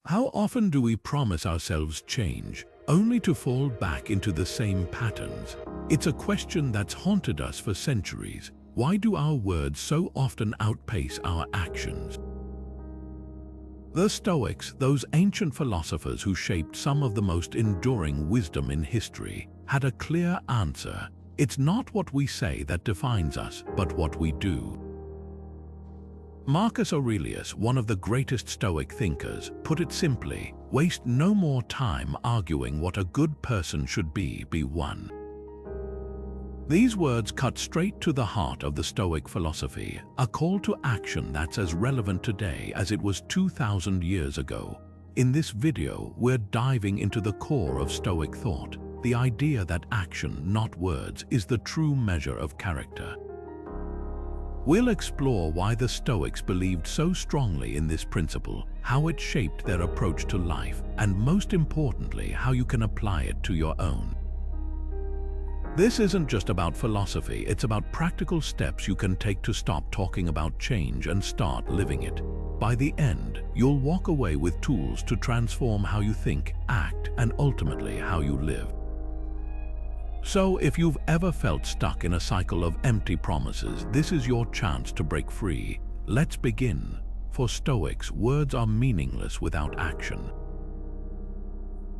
How often do we promise ourselves change, only to fall back into the same patterns? It's a question that's haunted us for centuries. Why do our words so often outpace our actions? The Stoics, those ancient philosophers who shaped some of the most enduring wisdom in history, had a clear answer. It's not what we say that defines us, but what we do. Marcus Aurelius, one of the greatest Stoic thinkers, put it simply: waste no more time arguing what a good person should be one. These words cut straight to the heart of the Stoic philosophy, a call to action that's as relevant today as it was 2,000 years ago. In this video, we're diving into the core of Stoic thought, the idea that action, not words, is the true measure of character. We'll explore why the Stoics believed so strongly in this principle, how it shaped their approach to life, and most importantly, how you can apply it to your own. This isn't just about philosophy, it's about practical steps you can take to stop talking about change and start living it. By the end, you'll walk away with tools to transform how you think, act, and ultimately how you live. So, if you've ever felt stuck in a cycle of empty promises, this is your chance to break free. Let's begin. For Stoics, words are meaningless without action.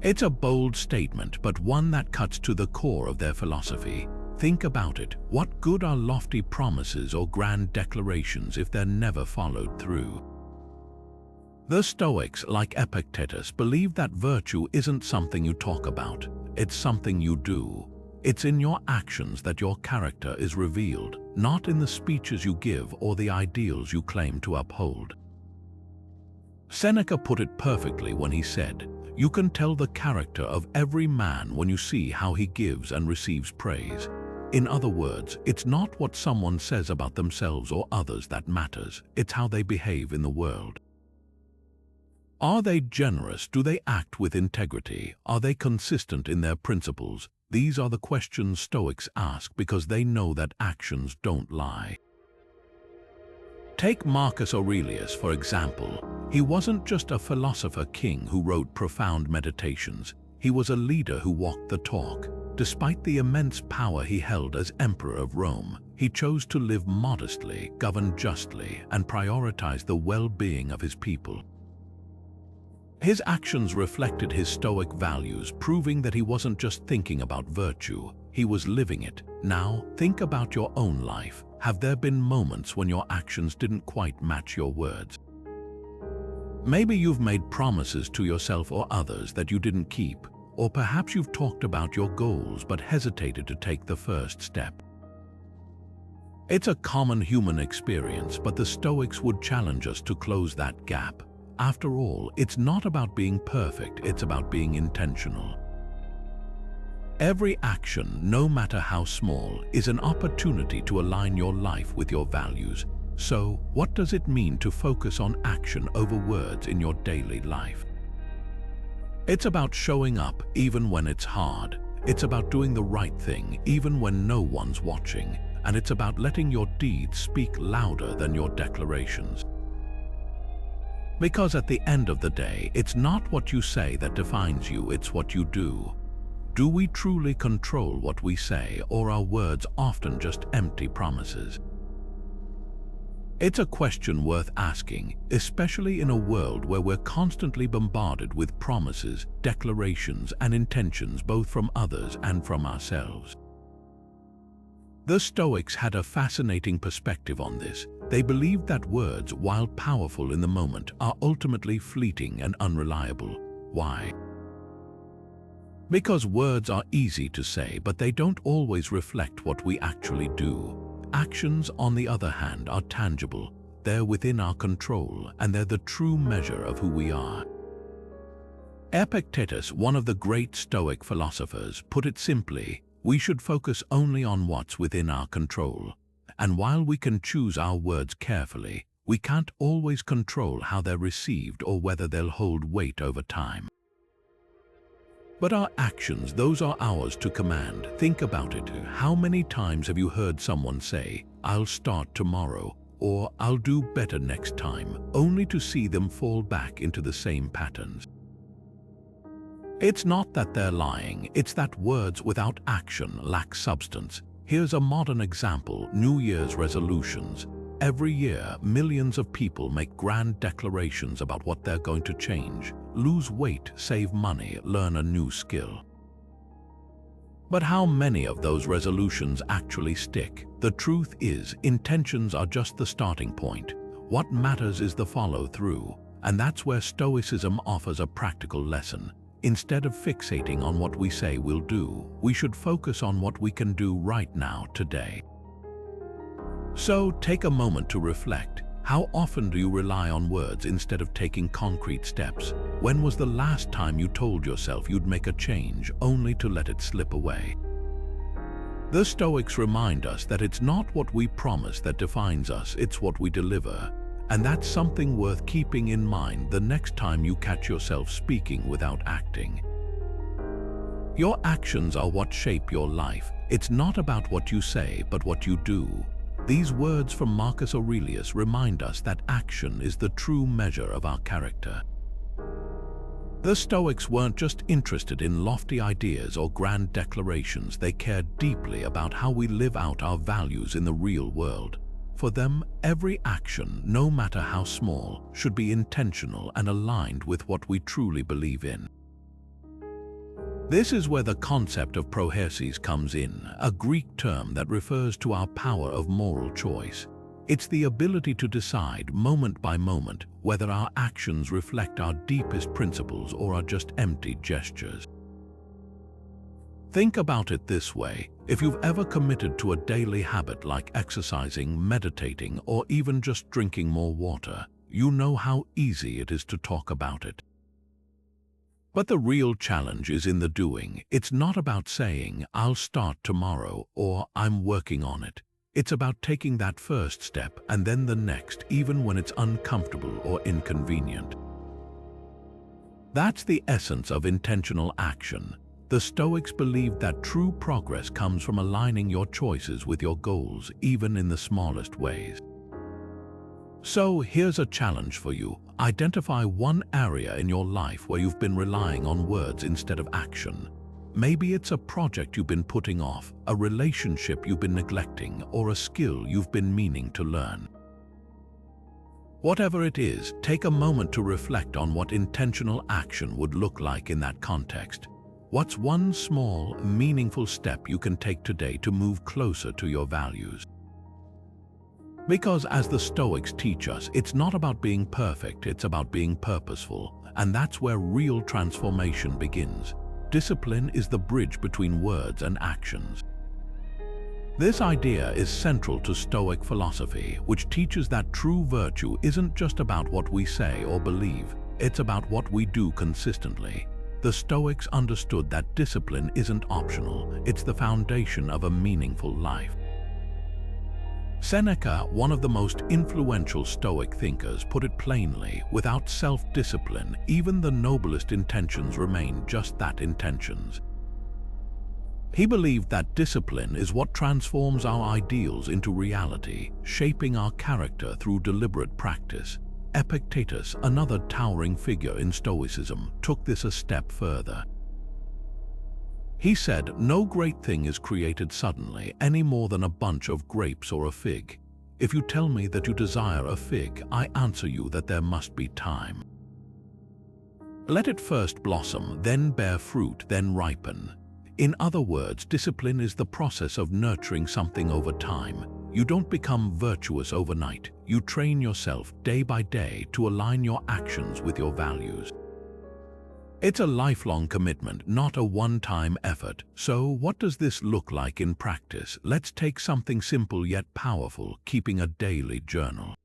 It's a bold statement, but one that cuts to the core of their philosophy. Think about it. What good are lofty promises or grand declarations if they're never followed through? The Stoics, like Epictetus, believed that virtue isn't something you talk about, it's something you do. It's in your actions that your character is revealed, not in the speeches you give or the ideals you claim to uphold. Seneca put it perfectly when he said, "You can tell the character of every man when you see how he gives and receives praise." In other words, it's not what someone says about themselves or others that matters, it's how they behave in the world. Are they generous? Do they act with integrity? Are they consistent in their principles? These are the questions Stoics ask because they know that actions don't lie. Take Marcus Aurelius, for example. He wasn't just a philosopher king who wrote profound meditations. He was a leader who walked the talk. Despite the immense power he held as emperor of Rome, he chose to live modestly, govern justly, and prioritize the well-being of his people. His actions reflected his Stoic values, proving that he wasn't just thinking about virtue, he was living it. Now, think about your own life. Have there been moments when your actions didn't quite match your words? Maybe you've made promises to yourself or others that you didn't keep, or perhaps you've talked about your goals but hesitated to take the first step. It's a common human experience, but the Stoics would challenge us to close that gap. After all, it's not about being perfect, it's about being intentional. Every action, no matter how small, is an opportunity to align your life with your values. So, what does it mean to focus on action over words in your daily life? It's about showing up even when it's hard. It's about doing the right thing even when no one's watching. And it's about letting your deeds speak louder than your declarations. Because at the end of the day, it's not what you say that defines you, it's what you do. Do we truly control what we say, or are words often just empty promises? It's a question worth asking, especially in a world where we're constantly bombarded with promises, declarations, and intentions both from others and from ourselves. The Stoics had a fascinating perspective on this. They believed that words, while powerful in the moment, are ultimately fleeting and unreliable. Why? Because words are easy to say, but they don't always reflect what we actually do. Actions, on the other hand, are tangible. They're within our control, and they're the true measure of who we are. Epictetus, one of the great Stoic philosophers, put it simply: we should focus only on what's within our control. And while we can choose our words carefully, we can't always control how they're received or whether they'll hold weight over time. But our actions, those are ours to command. Think about it. How many times have you heard someone say, "I'll start tomorrow," or I'll do better next time, only to see them fall back into the same patterns. It's not that they're lying, it's that words without action lack substance. Here's a modern example: New Year's resolutions. Every year, millions of people make grand declarations about what they're going to change: lose weight, save money, learn a new skill. But how many of those resolutions actually stick? The truth is, intentions are just the starting point. What matters is the follow-through, and that's where Stoicism offers a practical lesson. Instead of fixating on what we say we'll do, we should focus on what we can do right now, today. So take a moment to reflect. How often do you rely on words instead of taking concrete steps? When was the last time you told yourself you'd make a change only to let it slip away? The Stoics remind us that it's not what we promise that defines us, it's what we deliver. And that's something worth keeping in mind the next time you catch yourself speaking without acting. Your actions are what shape your life. It's not about what you say, but what you do. These words from Marcus Aurelius remind us that action is the true measure of our character. The Stoics weren't just interested in lofty ideas or grand declarations, they cared deeply about how we live out our values in the real world. For them, every action, no matter how small, should be intentional and aligned with what we truly believe in. This is where the concept of proherses comes in, a Greek term that refers to our power of moral choice. It's the ability to decide, moment by moment, whether our actions reflect our deepest principles or are just empty gestures. Think about it this way: if you've ever committed to a daily habit like exercising, meditating, or even just drinking more water, you know how easy it is to talk about it. But the real challenge is in the doing. It's not about saying, "I'll start tomorrow," or "I'm working on it." It's about taking that first step and then the next, even when it's uncomfortable or inconvenient. That's the essence of intentional action. The Stoics believed that true progress comes from aligning your choices with your goals, even in the smallest ways. So here's a challenge for you. Identify one area in your life where you've been relying on words instead of action. Maybe it's a project you've been putting off, a relationship you've been neglecting, or a skill you've been meaning to learn. Whatever it is, take a moment to reflect on what intentional action would look like in that context. What's one small, meaningful step you can take today to move closer to your values? Because as the Stoics teach us, it's not about being perfect, it's about being purposeful, and that's where real transformation begins. Discipline is the bridge between words and actions. This idea is central to Stoic philosophy, which teaches that true virtue isn't just about what we say or believe, it's about what we do consistently. The Stoics understood that discipline isn't optional, it's the foundation of a meaningful life. Seneca, one of the most influential Stoic thinkers, put it plainly: without self-discipline, even the noblest intentions remain just that, intentions. He believed that discipline is what transforms our ideals into reality, shaping our character through deliberate practice. Epictetus, another towering figure in Stoicism, took this a step further. He said, "No great thing is created suddenly, any more than a bunch of grapes or a fig. If you tell me that you desire a fig, I answer you that there must be time. Let it first blossom, then bear fruit, then ripen." In other words, discipline is the process of nurturing something over time. You don't become virtuous overnight. You train yourself day by day to align your actions with your values. It's a lifelong commitment, not a one-time effort. So what does this look like in practice? Let's take something simple yet powerful: keeping a daily journal.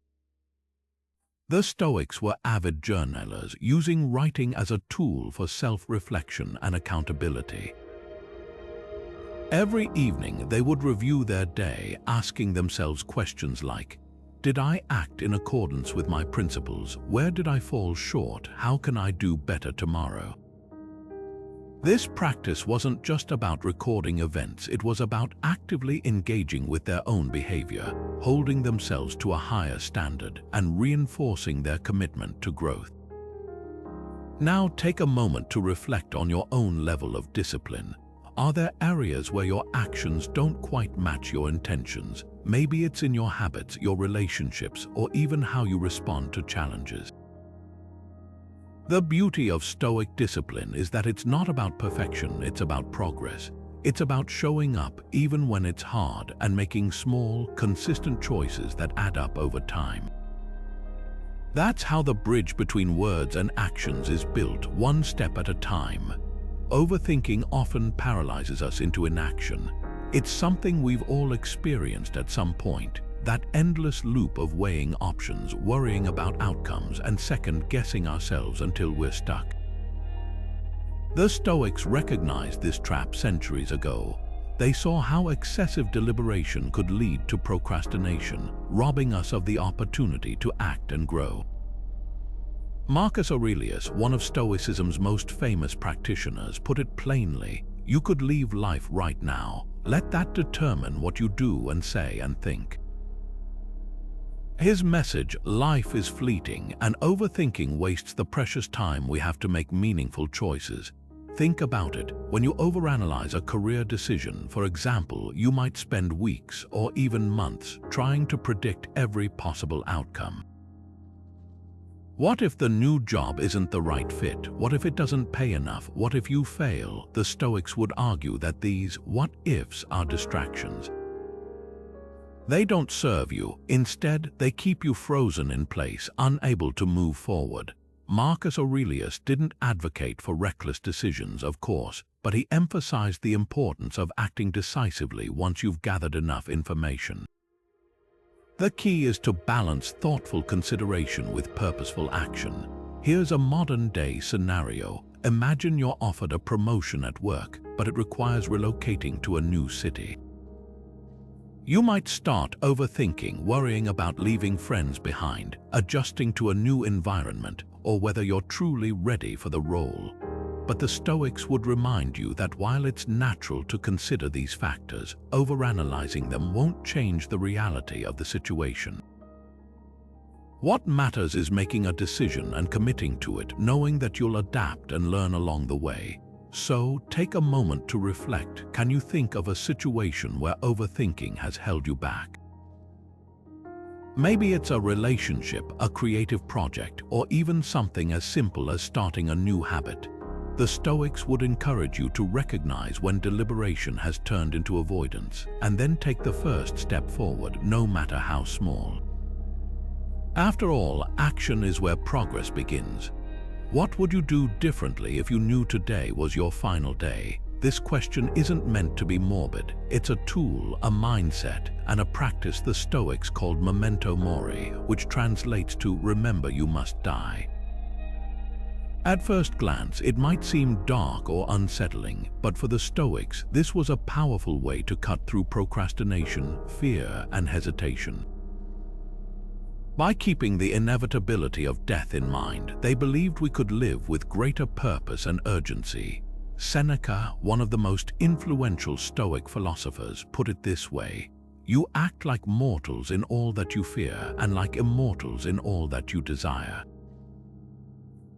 The Stoics were avid journalers, using writing as a tool for self-reflection and accountability. Every evening, they would review their day, asking themselves questions like, did I act in accordance with my principles? Where did I fall short? How can I do better tomorrow? This practice wasn't just about recording events, it was about actively engaging with their own behavior, holding themselves to a higher standard, and reinforcing their commitment to growth. Now take a moment to reflect on your own level of discipline. Are there areas where your actions don't quite match your intentions? Maybe it's in your habits, your relationships, or even how you respond to challenges. The beauty of Stoic discipline is that it's not about perfection, it's about progress. It's about showing up even when it's hard and making small, consistent choices that add up over time. That's how the bridge between words and actions is built, one step at a time. Overthinking often paralyzes us into inaction. It's something we've all experienced at some point. That endless loop of weighing options, worrying about outcomes, and second-guessing ourselves until we're stuck. The Stoics recognized this trap centuries ago. They saw how excessive deliberation could lead to procrastination, robbing us of the opportunity to act and grow. Marcus Aurelius, one of Stoicism's most famous practitioners, put it plainly: you could leave life right now. Let that determine what you do and say and think. His message, life is fleeting, and overthinking wastes the precious time we have to make meaningful choices. Think about it. When you overanalyze a career decision, for example, you might spend weeks or even months trying to predict every possible outcome. What if the new job isn't the right fit? What if it doesn't pay enough? What if you fail? The Stoics would argue that these what-ifs are distractions. They don't serve you. Instead, they keep you frozen in place, unable to move forward. Marcus Aurelius didn't advocate for reckless decisions, of course, but he emphasized the importance of acting decisively once you've gathered enough information. The key is to balance thoughtful consideration with purposeful action. Here's a modern-day scenario. Imagine you're offered a promotion at work, but it requires relocating to a new city. You might start overthinking, worrying about leaving friends behind, adjusting to a new environment, or whether you're truly ready for the role. But the Stoics would remind you that while it's natural to consider these factors, overanalyzing them won't change the reality of the situation. What matters is making a decision and committing to it, knowing that you'll adapt and learn along the way. So, take a moment to reflect. Can you think of a situation where overthinking has held you back? Maybe it's a relationship, a creative project, or even something as simple as starting a new habit. The Stoics would encourage you to recognize when deliberation has turned into avoidance, and then take the first step forward, no matter how small. After all, action is where progress begins. What would you do differently if you knew today was your final day? This question isn't meant to be morbid. It's a tool, a mindset, and a practice the Stoics called Memento Mori, which translates to remember you must die. At first glance, it might seem dark or unsettling, but for the Stoics, this was a powerful way to cut through procrastination, fear, and hesitation. By keeping the inevitability of death in mind, they believed we could live with greater purpose and urgency. Seneca, one of the most influential Stoic philosophers, put it this way: you act like mortals in all that you fear and like immortals in all that you desire.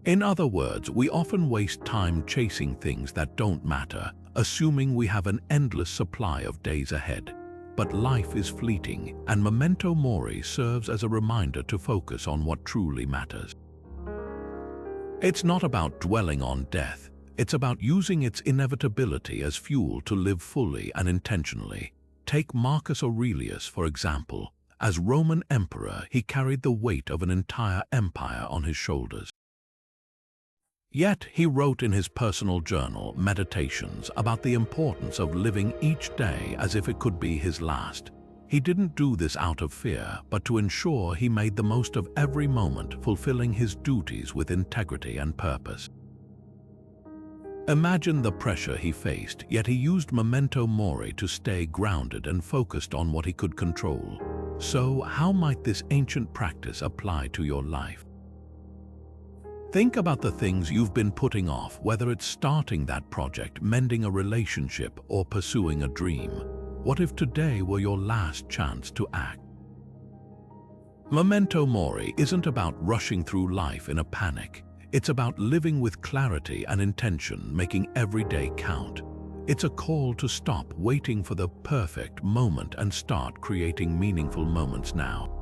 In other words, we often waste time chasing things that don't matter, assuming we have an endless supply of days ahead. But life is fleeting, and Memento Mori serves as a reminder to focus on what truly matters. It's not about dwelling on death. It's about using its inevitability as fuel to live fully and intentionally. Take Marcus Aurelius, for example. As Roman emperor, he carried the weight of an entire empire on his shoulders. Yet he wrote in his personal journal, Meditations, about the importance of living each day as if it could be his last. He didn't do this out of fear, but to ensure he made the most of every moment, fulfilling his duties with integrity and purpose. Imagine the pressure he faced, yet he used Memento Mori to stay grounded and focused on what he could control. So, how might this ancient practice apply to your life? Think about the things you've been putting off, whether it's starting that project, mending a relationship, or pursuing a dream. What if today were your last chance to act? Memento Mori isn't about rushing through life in a panic. It's about living with clarity and intention, making every day count. It's a call to stop waiting for the perfect moment and start creating meaningful moments now.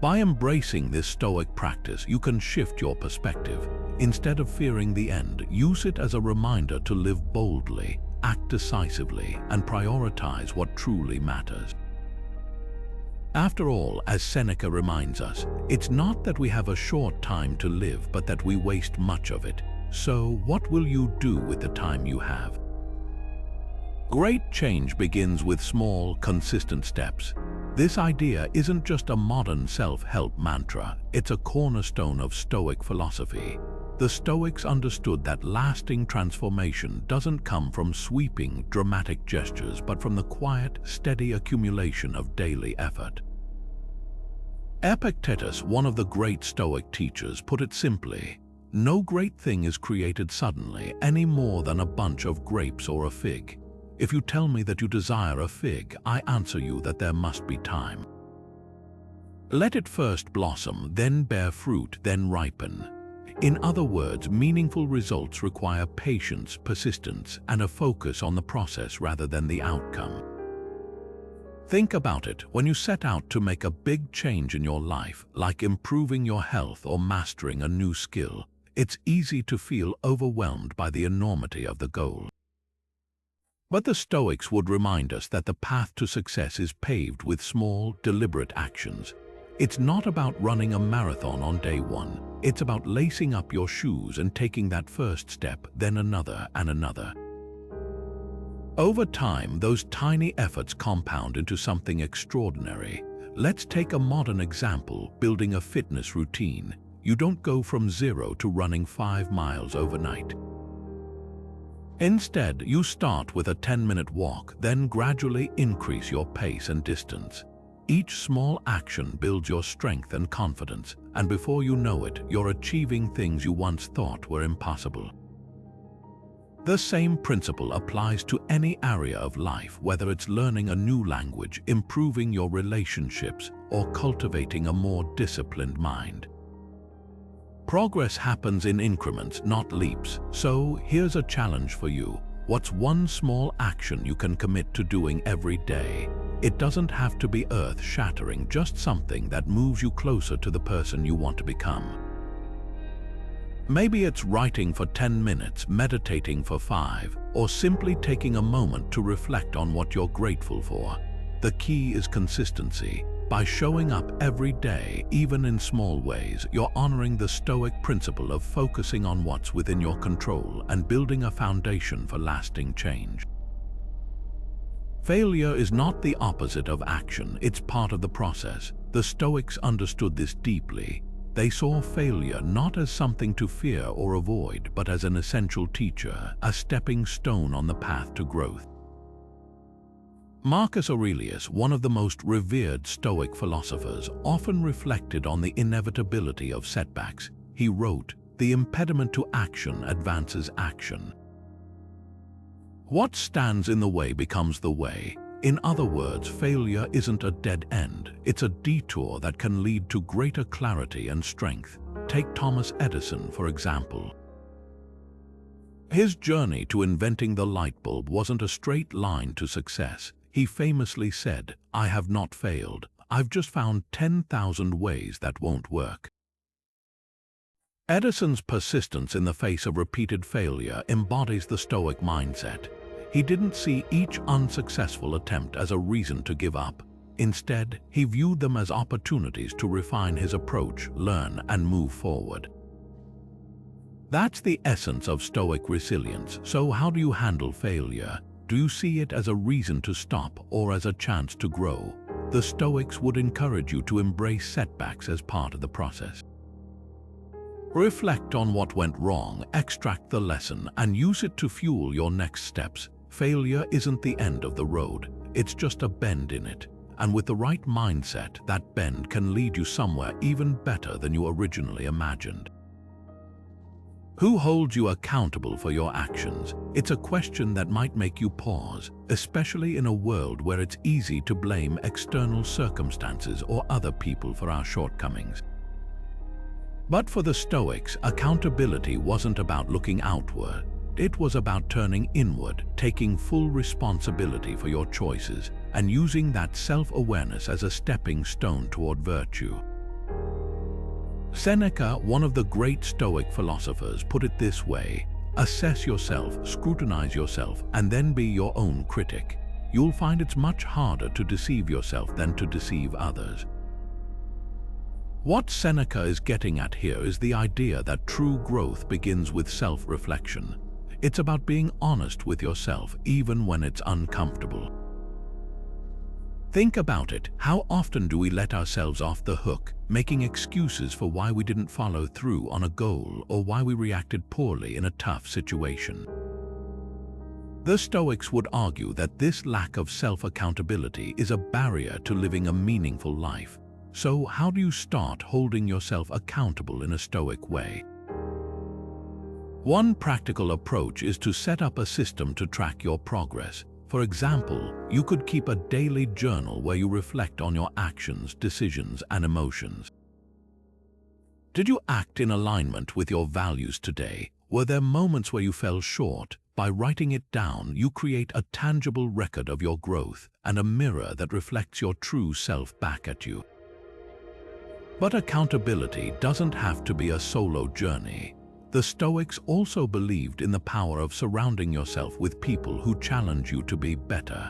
By embracing this Stoic practice, you can shift your perspective. Instead of fearing the end, use it as a reminder to live boldly, act decisively, and prioritize what truly matters. After all, as Seneca reminds us, it's not that we have a short time to live, but that we waste much of it. So, what will you do with the time you have? Great change begins with small, consistent steps. This idea isn't just a modern self-help mantra, it's a cornerstone of Stoic philosophy. The Stoics understood that lasting transformation doesn't come from sweeping, dramatic gestures, but from the quiet, steady accumulation of daily effort. Epictetus, one of the great Stoic teachers, put it simply: no great thing is created suddenly, any more than a bunch of grapes or a fig. If you tell me that you desire a fig, I answer you that there must be time. Let it first blossom, then bear fruit, then ripen. In other words, meaningful results require patience, persistence, and a focus on the process rather than the outcome. Think about it. When you set out to make a big change in your life, like improving your health or mastering a new skill, it's easy to feel overwhelmed by the enormity of the goal. But the Stoics would remind us that the path to success is paved with small, deliberate actions. It's not about running a marathon on day one. It's about lacing up your shoes and taking that first step, then another and another. Over time, those tiny efforts compound into something extraordinary. Let's take a modern example: building a fitness routine. You don't go from zero to running 5 miles overnight. Instead, you start with a 10-minute walk, then gradually increase your pace and distance. Each small action builds your strength and confidence, and before you know it, you're achieving things you once thought were impossible. The same principle applies to any area of life, whether it's learning a new language, improving your relationships, or cultivating a more disciplined mind. Progress happens in increments, not leaps. So here's a challenge for you. What's one small action you can commit to doing every day? It doesn't have to be earth-shattering, just something that moves you closer to the person you want to become. Maybe it's writing for 10 minutes, meditating for 5, or simply taking a moment to reflect on what you're grateful for. The key is consistency. By showing up every day, even in small ways, you're honoring the Stoic principle of focusing on what's within your control and building a foundation for lasting change. Failure is not the opposite of action, it's part of the process. The Stoics understood this deeply. They saw failure not as something to fear or avoid, but as an essential teacher, a stepping stone on the path to growth. Marcus Aurelius, one of the most revered Stoic philosophers, often reflected on the inevitability of setbacks. He wrote, "The impediment to action advances action. What stands in the way becomes the way." In other words, failure isn't a dead end, it's a detour that can lead to greater clarity and strength. Take Thomas Edison, for example. His journey to inventing the light bulb wasn't a straight line to success. He famously said, "I have not failed, I've just found 10,000 ways that won't work." Edison's persistence in the face of repeated failure embodies the Stoic mindset. He didn't see each unsuccessful attempt as a reason to give up. Instead, he viewed them as opportunities to refine his approach, learn, and move forward. That's the essence of Stoic resilience. So how do you handle failure? Do you see it as a reason to stop or as a chance to grow? The Stoics would encourage you to embrace setbacks as part of the process. Reflect on what went wrong, extract the lesson, and use it to fuel your next steps. Failure isn't the end of the road, it's just a bend in it. And with the right mindset, that bend can lead you somewhere even better than you originally imagined. Who holds you accountable for your actions? It's a question that might make you pause, especially in a world where it's easy to blame external circumstances or other people for our shortcomings. But for the Stoics, accountability wasn't about looking outward. It was about turning inward, taking full responsibility for your choices, and using that self-awareness as a stepping stone toward virtue. Seneca, one of the great Stoic philosophers, put it this way: assess yourself, scrutinize yourself, and then be your own critic. You'll find it's much harder to deceive yourself than to deceive others. What Seneca is getting at here is the idea that true growth begins with self-reflection. It's about being honest with yourself, even when it's uncomfortable. Think about it. How often do we let ourselves off the hook, making excuses for why we didn't follow through on a goal or why we reacted poorly in a tough situation? The Stoics would argue that this lack of self-accountability is a barrier to living a meaningful life. So how do you start holding yourself accountable in a Stoic way? One practical approach is to set up a system to track your progress. For example, you could keep a daily journal where you reflect on your actions, decisions, and emotions. Did you act in alignment with your values today? Were there moments where you fell short? By writing it down, you create a tangible record of your growth and a mirror that reflects your true self back at you. But accountability doesn't have to be a solo journey. The Stoics also believed in the power of surrounding yourself with people who challenge you to be better.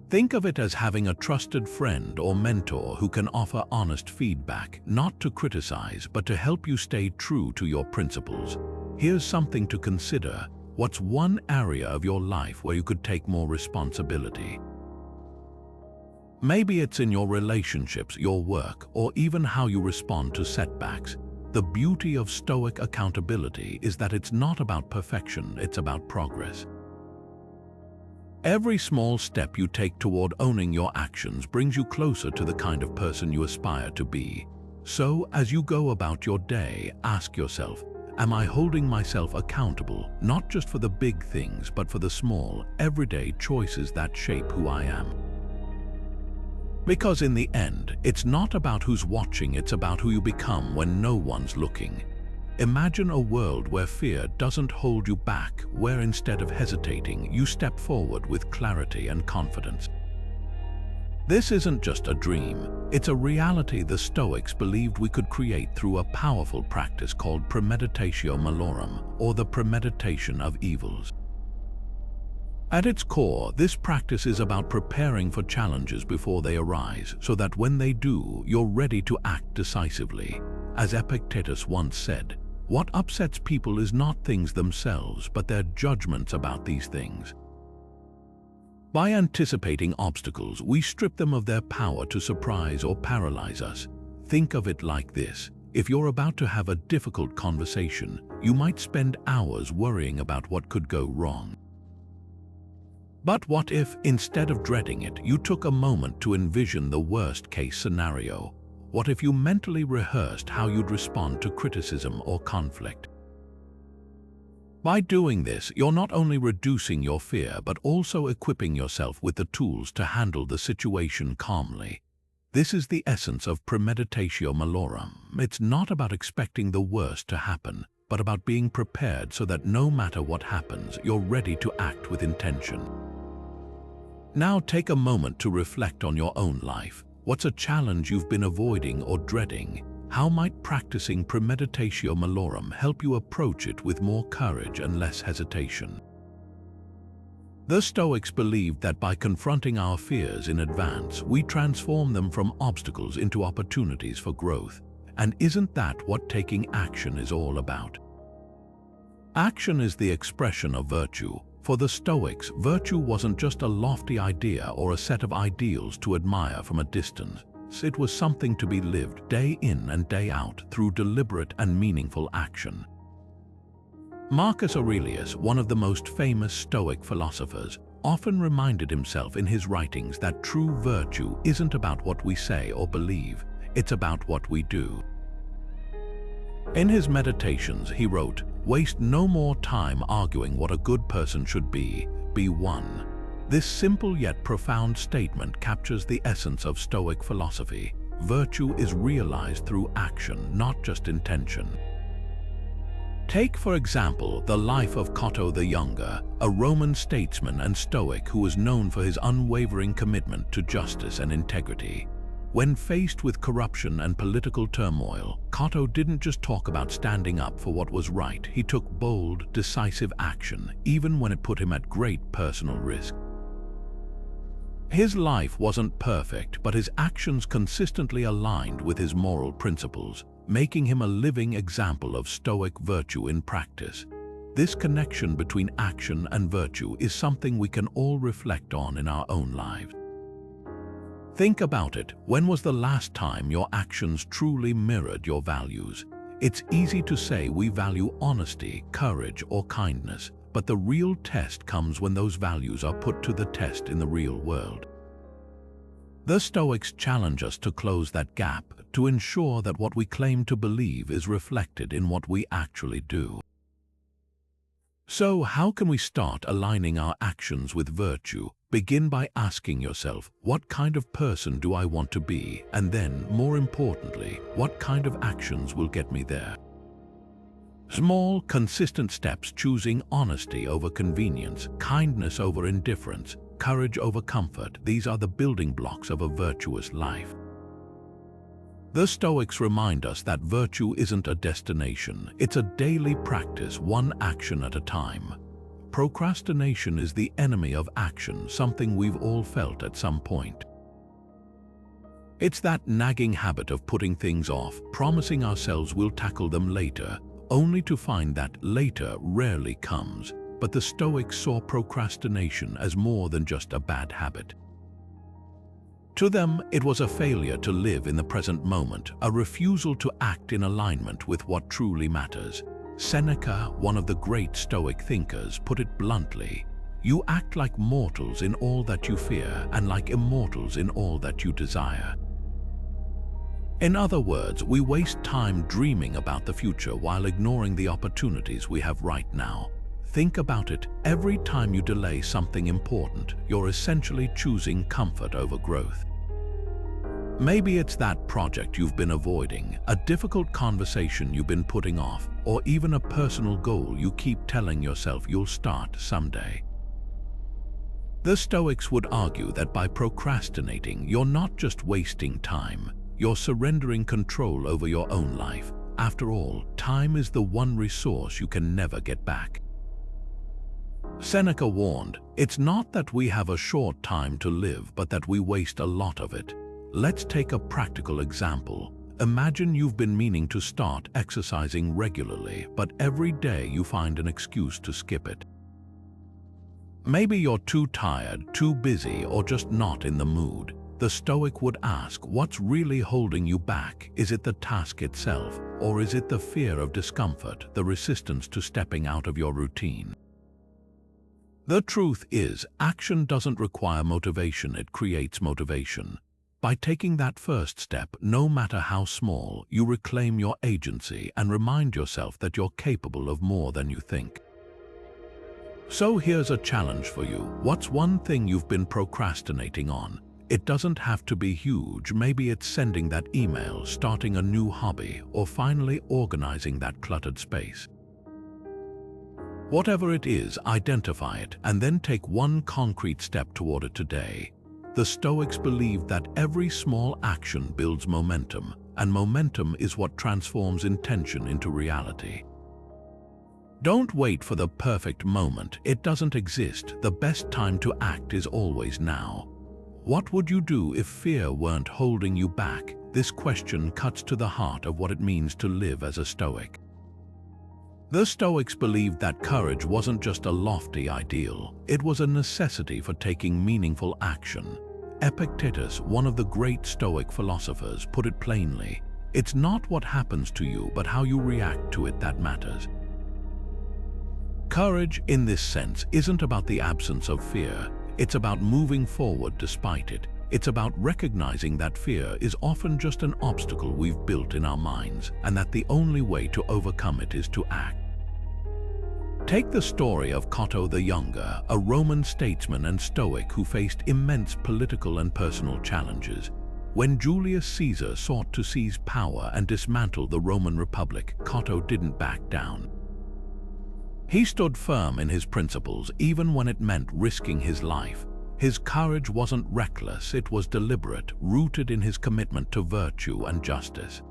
Think of it as having a trusted friend or mentor who can offer honest feedback, not to criticize, but to help you stay true to your principles. Here's something to consider. What's one area of your life where you could take more responsibility? Maybe it's in your relationships, your work, or even how you respond to setbacks. The beauty of Stoic accountability is that it's not about perfection, it's about progress. Every small step you take toward owning your actions brings you closer to the kind of person you aspire to be. So, as you go about your day, ask yourself, am I holding myself accountable, not just for the big things, but for the small, everyday choices that shape who I am? Because in the end, it's not about who's watching, it's about who you become when no one's looking. Imagine a world where fear doesn't hold you back, where instead of hesitating, you step forward with clarity and confidence. This isn't just a dream, it's a reality the Stoics believed we could create through a powerful practice called premeditatio malorum, or the premeditation of evils. At its core, this practice is about preparing for challenges before they arise, so that when they do, you're ready to act decisively. As Epictetus once said, what upsets people is not things themselves, but their judgments about these things. By anticipating obstacles, we strip them of their power to surprise or paralyze us. Think of it like this. If you're about to have a difficult conversation, you might spend hours worrying about what could go wrong. But what if, instead of dreading it, you took a moment to envision the worst-case scenario? What if you mentally rehearsed how you'd respond to criticism or conflict? By doing this, you're not only reducing your fear, but also equipping yourself with the tools to handle the situation calmly. This is the essence of premeditatio malorum. It's not about expecting the worst to happen, but about being prepared so that no matter what happens, you're ready to act with intention. Now take a moment to reflect on your own life. What's a challenge you've been avoiding or dreading? How might practicing premeditatio malorum help you approach it with more courage and less hesitation? The Stoics believed that by confronting our fears in advance, we transform them from obstacles into opportunities for growth. And isn't that what taking action is all about? Action is the expression of virtue. For the Stoics, virtue wasn't just a lofty idea or a set of ideals to admire from a distance. It was something to be lived day in and day out through deliberate and meaningful action. Marcus Aurelius, one of the most famous Stoic philosophers, often reminded himself in his writings that true virtue isn't about what we say or believe, it's about what we do. In his meditations, he wrote, "Waste no more time arguing what a good person should be one." This simple yet profound statement captures the essence of Stoic philosophy. Virtue is realized through action, not just intention. Take, for example, the life of Cato the Younger, a Roman statesman and Stoic who was known for his unwavering commitment to justice and integrity. When faced with corruption and political turmoil, Cato didn't just talk about standing up for what was right. He took bold, decisive action, even when it put him at great personal risk. His life wasn't perfect, but his actions consistently aligned with his moral principles, making him a living example of Stoic virtue in practice. This connection between action and virtue is something we can all reflect on in our own lives. Think about it. When was the last time your actions truly mirrored your values? It's easy to say we value honesty, courage, or kindness, but the real test comes when those values are put to the test in the real world. The Stoics challenge us to close that gap, to ensure that what we claim to believe is reflected in what we actually do. So, how can we start aligning our actions with virtue? Begin by asking yourself, what kind of person do I want to be? And then, more importantly, what kind of actions will get me there? Small, consistent steps, choosing honesty over convenience, kindness over indifference, courage over comfort, these are the building blocks of a virtuous life. The Stoics remind us that virtue isn't a destination, it's a daily practice, one action at a time. Procrastination is the enemy of action, something we've all felt at some point. It's that nagging habit of putting things off, promising ourselves we'll tackle them later, only to find that later rarely comes. But the Stoics saw procrastination as more than just a bad habit. To them, it was a failure to live in the present moment, a refusal to act in alignment with what truly matters. Seneca, one of the great Stoic thinkers, put it bluntly, "You act like mortals in all that you fear, and like immortals in all that you desire." In other words, we waste time dreaming about the future while ignoring the opportunities we have right now. Think about it. Every time you delay something important, you're essentially choosing comfort over growth. Maybe it's that project you've been avoiding, a difficult conversation you've been putting off, or even a personal goal you keep telling yourself you'll start someday. The Stoics would argue that by procrastinating, you're not just wasting time, you're surrendering control over your own life. After all, time is the one resource you can never get back. Seneca warned, "It's not that we have a short time to live, but that we waste a lot of it." Let's take a practical example. Imagine you've been meaning to start exercising regularly, but every day you find an excuse to skip it. Maybe you're too tired, too busy, or just not in the mood. The Stoic would ask, what's really holding you back? Is it the task itself, or is it the fear of discomfort, the resistance to stepping out of your routine? The truth is, action doesn't require motivation, it creates motivation. By taking that first step, no matter how small, you reclaim your agency and remind yourself that you're capable of more than you think. So here's a challenge for you. What's one thing you've been procrastinating on? It doesn't have to be huge. Maybe it's sending that email, starting a new hobby, or finally organizing that cluttered space. Whatever it is, identify it and then take one concrete step toward it today. The Stoics believed that every small action builds momentum, and momentum is what transforms intention into reality. Don't wait for the perfect moment. It doesn't exist. The best time to act is always now. What would you do if fear weren't holding you back? This question cuts to the heart of what it means to live as a Stoic. The Stoics believed that courage wasn't just a lofty ideal, it was a necessity for taking meaningful action. Epictetus, one of the great Stoic philosophers, put it plainly, "It's not what happens to you, but how you react to it that matters." Courage, in this sense, isn't about the absence of fear, it's about moving forward despite it. It's about recognizing that fear is often just an obstacle we've built in our minds, and that the only way to overcome it is to act. Take the story of Cato the Younger, a Roman statesman and Stoic who faced immense political and personal challenges. When Julius Caesar sought to seize power and dismantle the Roman Republic, Cato didn't back down. He stood firm in his principles even when it meant risking his life. His courage wasn't reckless, it was deliberate, rooted in his commitment to virtue and justice.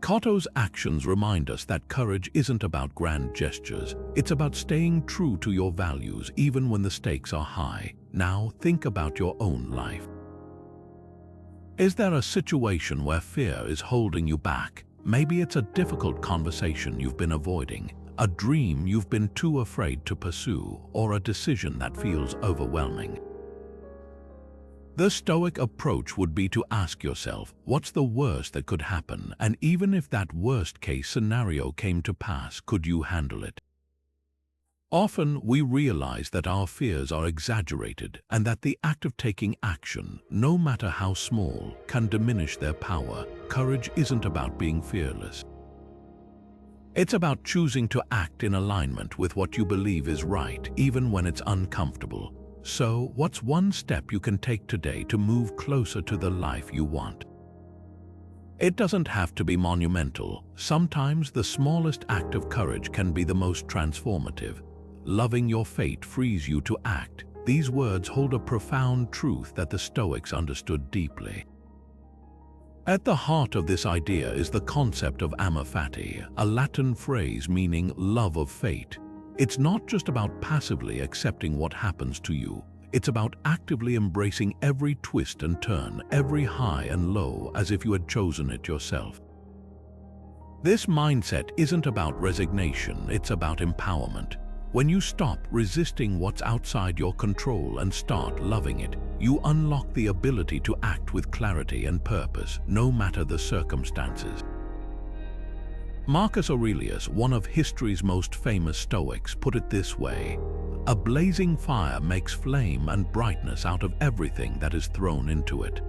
Cato's actions remind us that courage isn't about grand gestures, it's about staying true to your values even when the stakes are high. Now think about your own life. Is there a situation where fear is holding you back? Maybe it's a difficult conversation you've been avoiding, a dream you've been too afraid to pursue, or a decision that feels overwhelming. The Stoic approach would be to ask yourself, what's the worst that could happen? And even if that worst-case scenario came to pass, could you handle it? Often we realize that our fears are exaggerated and that the act of taking action, no matter how small, can diminish their power. Courage isn't about being fearless. It's about choosing to act in alignment with what you believe is right, even when it's uncomfortable. So, what's one step you can take today to move closer to the life you want? It doesn't have to be monumental. Sometimes the smallest act of courage can be the most transformative. Loving your fate frees you to act. These words hold a profound truth that the Stoics understood deeply. At the heart of this idea is the concept of amor fati, a Latin phrase meaning love of fate. It's not just about passively accepting what happens to you. It's about actively embracing every twist and turn, every high and low, as if you had chosen it yourself. This mindset isn't about resignation, it's about empowerment. When you stop resisting what's outside your control and start loving it, you unlock the ability to act with clarity and purpose, no matter the circumstances. Marcus Aurelius, one of history's most famous Stoics, put it this way: "A blazing fire makes flame and brightness out of everything that is thrown into it."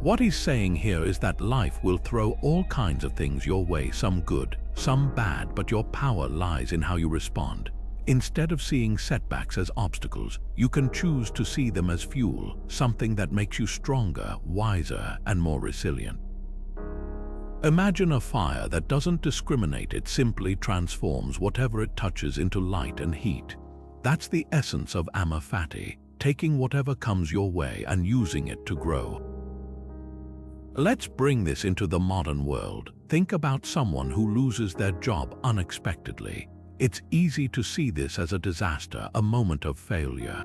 What he's saying here is that life will throw all kinds of things your way, some good, some bad, but your power lies in how you respond. Instead of seeing setbacks as obstacles, you can choose to see them as fuel, something that makes you stronger, wiser, and more resilient. Imagine a fire that doesn't discriminate, it simply transforms whatever it touches into light and heat. That's the essence of amor fati, taking whatever comes your way and using it to grow. Let's bring this into the modern world. Think about someone who loses their job unexpectedly. It's easy to see this as a disaster, a moment of failure.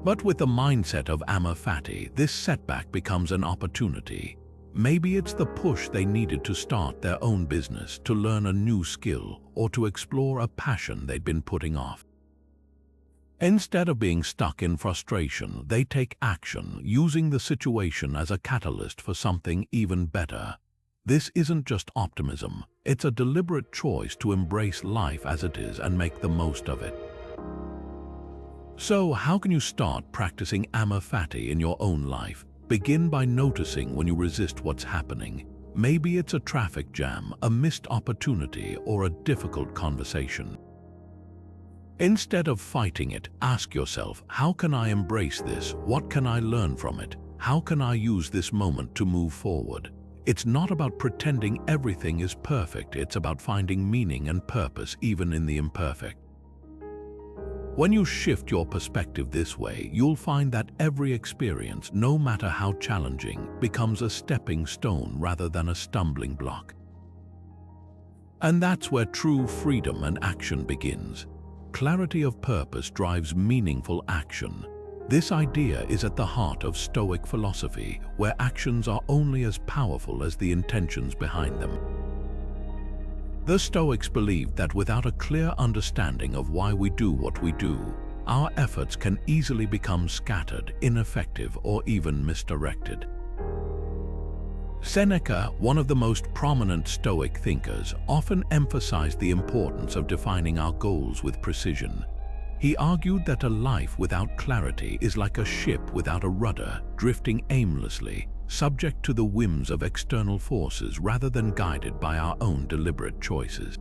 But with the mindset of amor fati, this setback becomes an opportunity. Maybe it's the push they needed to start their own business, to learn a new skill, or to explore a passion they'd been putting off. Instead of being stuck in frustration, they take action, using the situation as a catalyst for something even better. This isn't just optimism, it's a deliberate choice to embrace life as it is and make the most of it. So, how can you start practicing amor fati in your own life? Begin by noticing when you resist what's happening. Maybe it's a traffic jam, a missed opportunity, or a difficult conversation. Instead of fighting it, ask yourself, how can I embrace this? What can I learn from it? How can I use this moment to move forward? It's not about pretending everything is perfect, it's about finding meaning and purpose even in the imperfect. When you shift your perspective this way, you'll find that every experience, no matter how challenging, becomes a stepping stone rather than a stumbling block. And that's where true freedom and action begins. Clarity of purpose drives meaningful action. This idea is at the heart of Stoic philosophy, where actions are only as powerful as the intentions behind them. The Stoics believed that without a clear understanding of why we do what we do, our efforts can easily become scattered, ineffective, or even misdirected. Seneca, one of the most prominent Stoic thinkers, often emphasized the importance of defining our goals with precision. He argued that a life without clarity is like a ship without a rudder, drifting aimlessly, subject to the whims of external forces rather than guided by our own deliberate choices.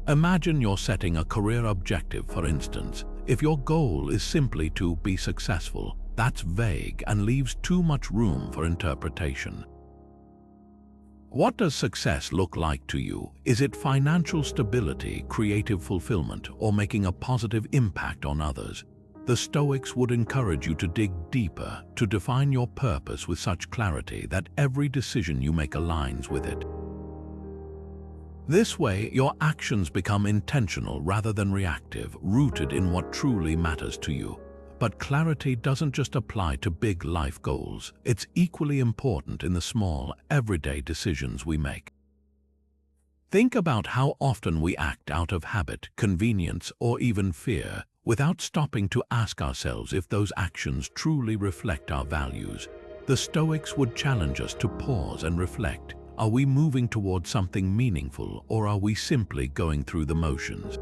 Imagine you're setting a career objective, for instance. If your goal is simply to be successful, that's vague and leaves too much room for interpretation. What does success look like to you? Is it financial stability, creative fulfillment, or making a positive impact on others? The Stoics would encourage you to dig deeper, to define your purpose with such clarity that every decision you make aligns with it. This way, your actions become intentional rather than reactive, rooted in what truly matters to you. But clarity doesn't just apply to big life goals. It's equally important in the small, everyday decisions we make. Think about how often we act out of habit, convenience, or even fear, without stopping to ask ourselves if those actions truly reflect our values. The Stoics would challenge us to pause and reflect. Are we moving towards something meaningful, or are we simply going through the motions?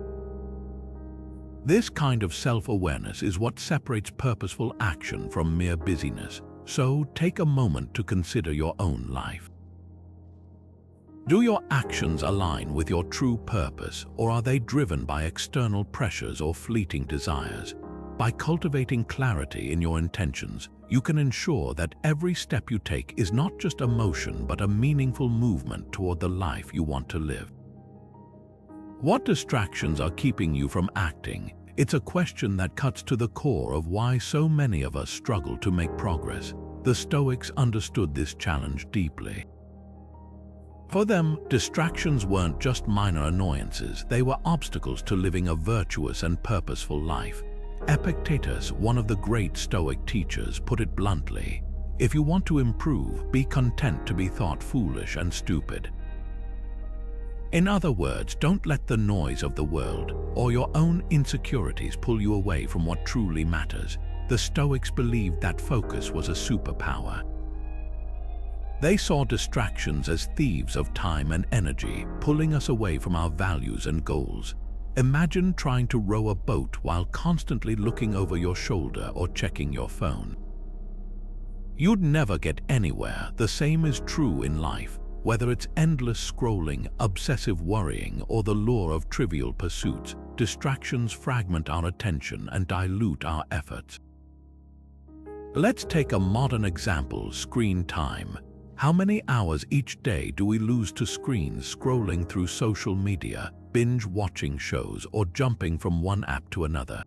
This kind of self-awareness is what separates purposeful action from mere busyness. So take a moment to consider your own life. Do your actions align with your true purpose, or are they driven by external pressures or fleeting desires? By cultivating clarity in your intentions, you can ensure that every step you take is not just a motion but a meaningful movement toward the life you want to live. What distractions are keeping you from acting? It's a question that cuts to the core of why so many of us struggle to make progress. The Stoics understood this challenge deeply. For them, distractions weren't just minor annoyances, they were obstacles to living a virtuous and purposeful life. Epictetus, one of the great Stoic teachers, put it bluntly: if you want to improve, be content to be thought foolish and stupid. In other words, don't let the noise of the world or your own insecurities pull you away from what truly matters. The Stoics believed that focus was a superpower. They saw distractions as thieves of time and energy, pulling us away from our values and goals. Imagine trying to row a boat while constantly looking over your shoulder or checking your phone. You'd never get anywhere. The same is true in life. Whether it's endless scrolling, obsessive worrying, or the lure of trivial pursuits, distractions fragment our attention and dilute our efforts. Let's take a modern example: screen time. How many hours each day do we lose to screens, scrolling through social media, binge-watching shows, or jumping from one app to another?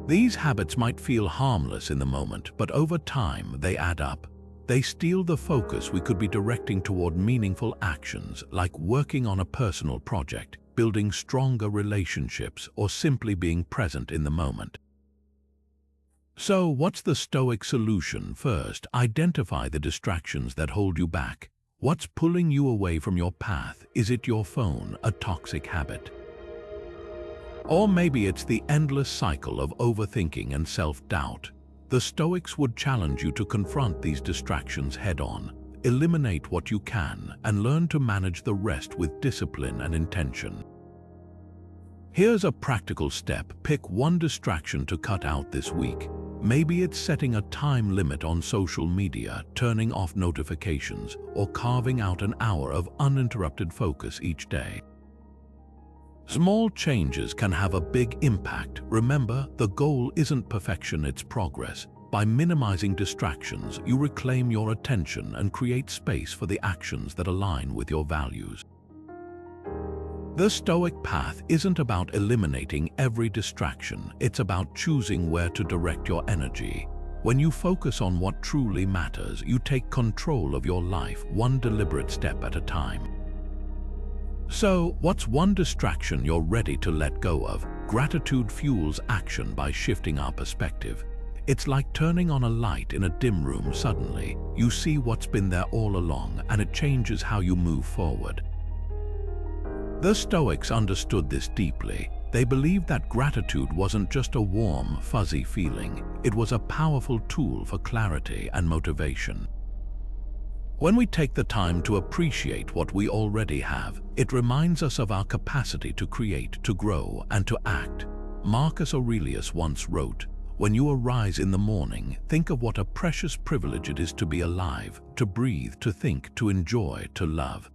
These habits might feel harmless in the moment, but over time they add up. They steal the focus we could be directing toward meaningful actions, like working on a personal project, building stronger relationships, or simply being present in the moment. So, what's the Stoic solution? First, identify the distractions that hold you back. What's pulling you away from your path? Is it your phone, a toxic habit? Or maybe it's the endless cycle of overthinking and self-doubt. The Stoics would challenge you to confront these distractions head-on, eliminate what you can, and learn to manage the rest with discipline and intention. Here's a practical step: pick one distraction to cut out this week. Maybe it's setting a time limit on social media, turning off notifications, or carving out an hour of uninterrupted focus each day. Small changes can have a big impact. Remember, the goal isn't perfection, it's progress. By minimizing distractions, you reclaim your attention and create space for the actions that align with your values. The Stoic path isn't about eliminating every distraction, it's about choosing where to direct your energy. When you focus on what truly matters, you take control of your life, one deliberate step at a time. So, what's one distraction you're ready to let go of? Gratitude fuels action by shifting our perspective. It's like turning on a light in a dim room. Suddenly, you see what's been there all along, and it changes how you move forward. The Stoics understood this deeply. They believed that gratitude wasn't just a warm, fuzzy feeling. It was a powerful tool for clarity and motivation. When we take the time to appreciate what we already have, it reminds us of our capacity to create, to grow, and to act. Marcus Aurelius once wrote, "When you arise in the morning, think of what a precious privilege it is to be alive, to breathe, to think, to enjoy, to love."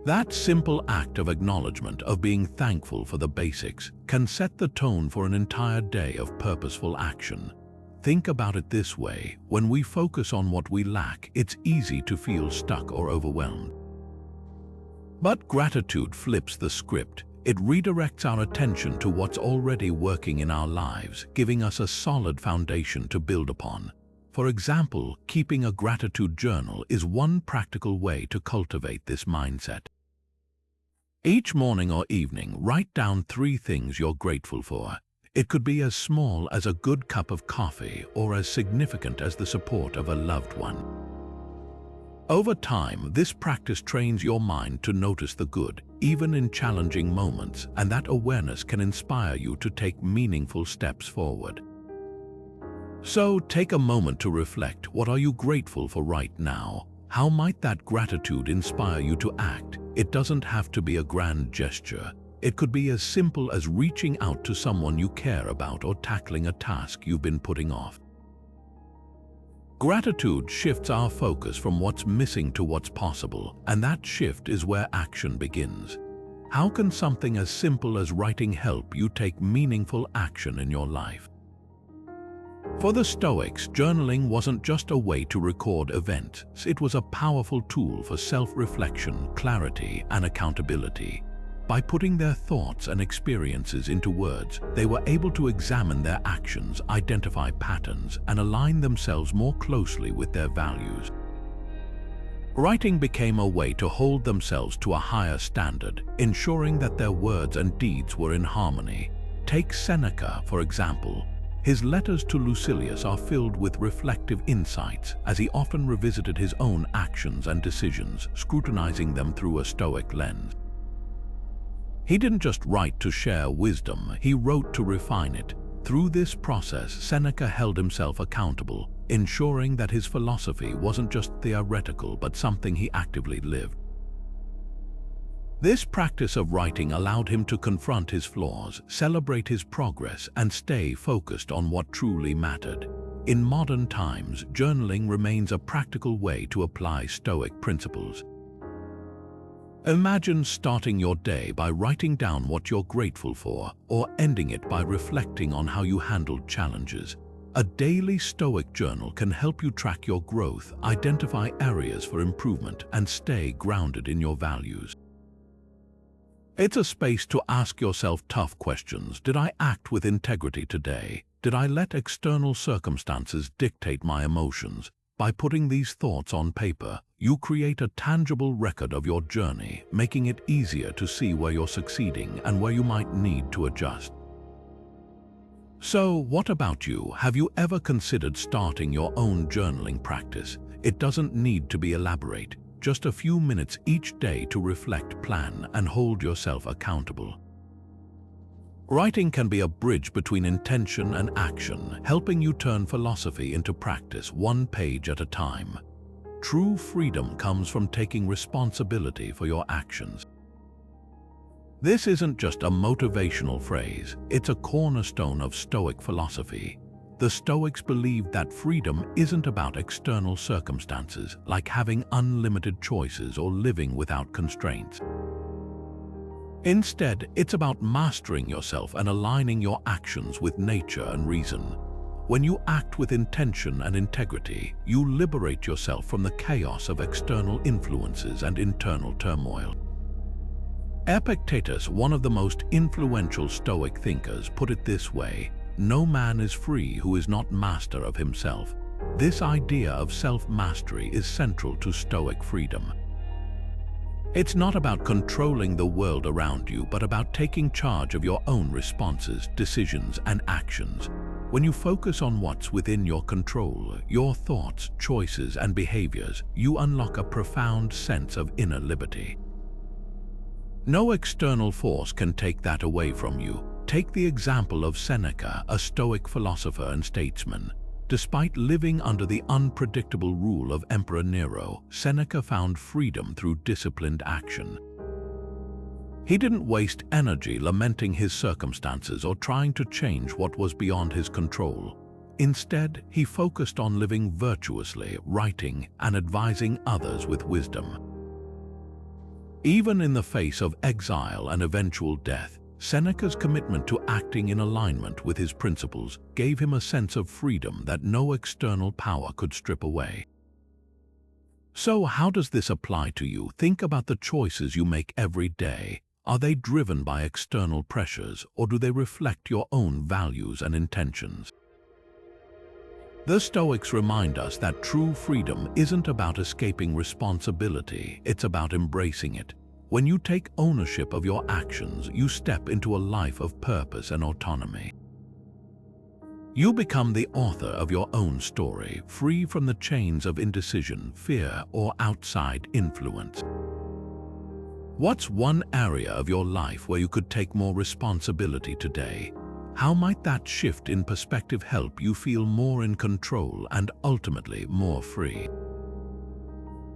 That simple act of acknowledgement, of being thankful for the basics, can set the tone for an entire day of purposeful action. Think about it this way: when we focus on what we lack, it's easy to feel stuck or overwhelmed. But gratitude flips the script. It redirects our attention to what's already working in our lives, giving us a solid foundation to build upon. For example, keeping a gratitude journal is one practical way to cultivate this mindset. Each morning or evening, write down 3 things you're grateful for. It could be as small as a good cup of coffee or as significant as the support of a loved one. Over time, this practice trains your mind to notice the good, even in challenging moments, and that awareness can inspire you to take meaningful steps forward. So, take a moment to reflect. What are you grateful for right now? How might that gratitude inspire you to act? It doesn't have to be a grand gesture. It could be as simple as reaching out to someone you care about or tackling a task you've been putting off. Gratitude shifts our focus from what's missing to what's possible, and that shift is where action begins. How can something as simple as writing help you take meaningful action in your life? For the Stoics, journaling wasn't just a way to record events. It was a powerful tool for self-reflection, clarity, and accountability. By putting their thoughts and experiences into words, they were able to examine their actions, identify patterns, and align themselves more closely with their values. Writing became a way to hold themselves to a higher standard, ensuring that their words and deeds were in harmony. Take Seneca, for example. His letters to Lucilius are filled with reflective insights, as he often revisited his own actions and decisions, scrutinizing them through a Stoic lens. He didn't just write to share wisdom, he wrote to refine it. Through this process, Seneca held himself accountable, ensuring that his philosophy wasn't just theoretical but something he actively lived. This practice of writing allowed him to confront his flaws, celebrate his progress, and stay focused on what truly mattered. In modern times, journaling remains a practical way to apply Stoic principles. Imagine starting your day by writing down what you're grateful for, or ending it by reflecting on how you handled challenges. A daily Stoic journal can help you track your growth, identify areas for improvement, and stay grounded in your values. It's a space to ask yourself tough questions. Did I act with integrity today? Did I let external circumstances dictate my emotions? By putting these thoughts on paper, you create a tangible record of your journey, making it easier to see where you're succeeding and where you might need to adjust. So, what about you? Have you ever considered starting your own journaling practice? It doesn't need to be elaborate. Just a few minutes each day to reflect, plan, and hold yourself accountable. Writing can be a bridge between intention and action, helping you turn philosophy into practice, one page at a time. True freedom comes from taking responsibility for your actions. This isn't just a motivational phrase, it's a cornerstone of Stoic philosophy. The Stoics believed that freedom isn't about external circumstances, like having unlimited choices or living without constraints. Instead, it's about mastering yourself and aligning your actions with nature and reason. When you act with intention and integrity, you liberate yourself from the chaos of external influences and internal turmoil. Epictetus, one of the most influential Stoic thinkers, put it this way: "No man is free who is not master of himself." This idea of self-mastery is central to Stoic freedom. It's not about controlling the world around you, but about taking charge of your own responses, decisions, and actions. When you focus on what's within your control, your thoughts, choices, and behaviors, you unlock a profound sense of inner liberty. No external force can take that away from you. Take the example of Seneca, a Stoic philosopher and statesman. Despite living under the unpredictable rule of Emperor Nero, Seneca found freedom through disciplined action. He didn't waste energy lamenting his circumstances or trying to change what was beyond his control. Instead, he focused on living virtuously, writing, and advising others with wisdom. Even in the face of exile and eventual death, Seneca's commitment to acting in alignment with his principles gave him a sense of freedom that no external power could strip away. So how does this apply to you? Think about the choices you make every day. Are they driven by external pressures, or do they reflect your own values and intentions? The Stoics remind us that true freedom isn't about escaping responsibility, it's about embracing it. When you take ownership of your actions, you step into a life of purpose and autonomy. You become the author of your own story, free from the chains of indecision, fear, or outside influence. What's one area of your life where you could take more responsibility today? How might that shift in perspective help you feel more in control and ultimately more free?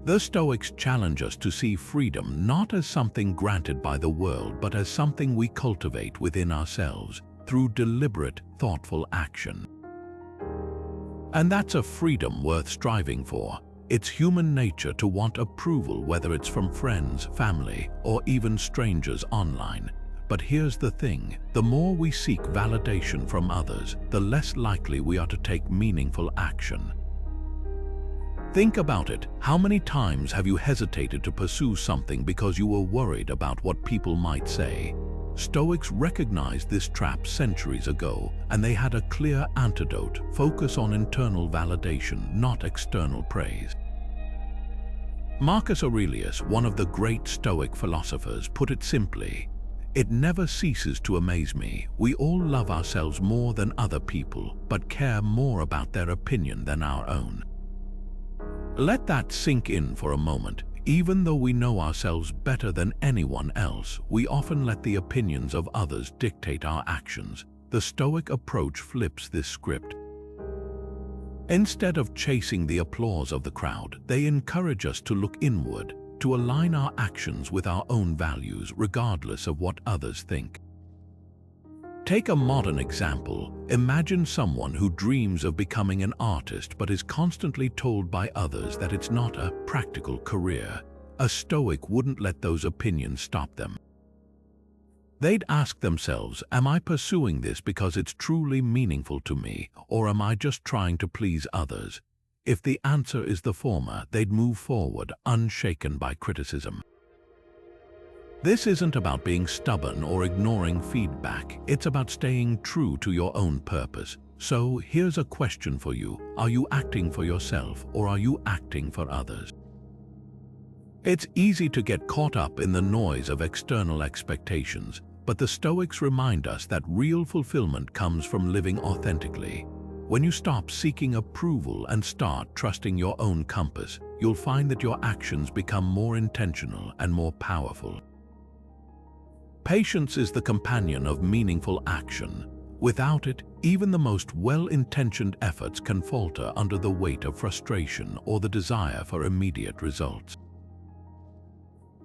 The Stoics challenge us to see freedom not as something granted by the world, but as something we cultivate within ourselves through deliberate, thoughtful action. And that's a freedom worth striving for. It's human nature to want approval, whether it's from friends, family, or even strangers online. But here's the thing, the more we seek validation from others, the less likely we are to take meaningful action. Think about it. How many times have you hesitated to pursue something because you were worried about what people might say? Stoics recognized this trap centuries ago, and they had a clear antidote: focus on internal validation, not external praise. Marcus Aurelius, one of the great Stoic philosophers, put it simply: "It never ceases to amaze me. We all love ourselves more than other people, but care more about their opinion than our own." Let that sink in for a moment. Even though we know ourselves better than anyone else, we often let the opinions of others dictate our actions. The Stoic approach flips this script. Instead of chasing the applause of the crowd, they encourage us to look inward, to align our actions with our own values, regardless of what others think. Take a modern example. Imagine someone who dreams of becoming an artist but is constantly told by others that it's not a practical career. A Stoic wouldn't let those opinions stop them. They'd ask themselves, am I pursuing this because it's truly meaningful to me, or am I just trying to please others? If the answer is the former, they'd move forward, unshaken by criticism. This isn't about being stubborn or ignoring feedback. It's about staying true to your own purpose. So here's a question for you. Are you acting for yourself, or are you acting for others? It's easy to get caught up in the noise of external expectations, but the Stoics remind us that real fulfillment comes from living authentically. When you stop seeking approval and start trusting your own compass, you'll find that your actions become more intentional and more powerful. Patience is the companion of meaningful action. Without it, even the most well-intentioned efforts can falter under the weight of frustration or the desire for immediate results.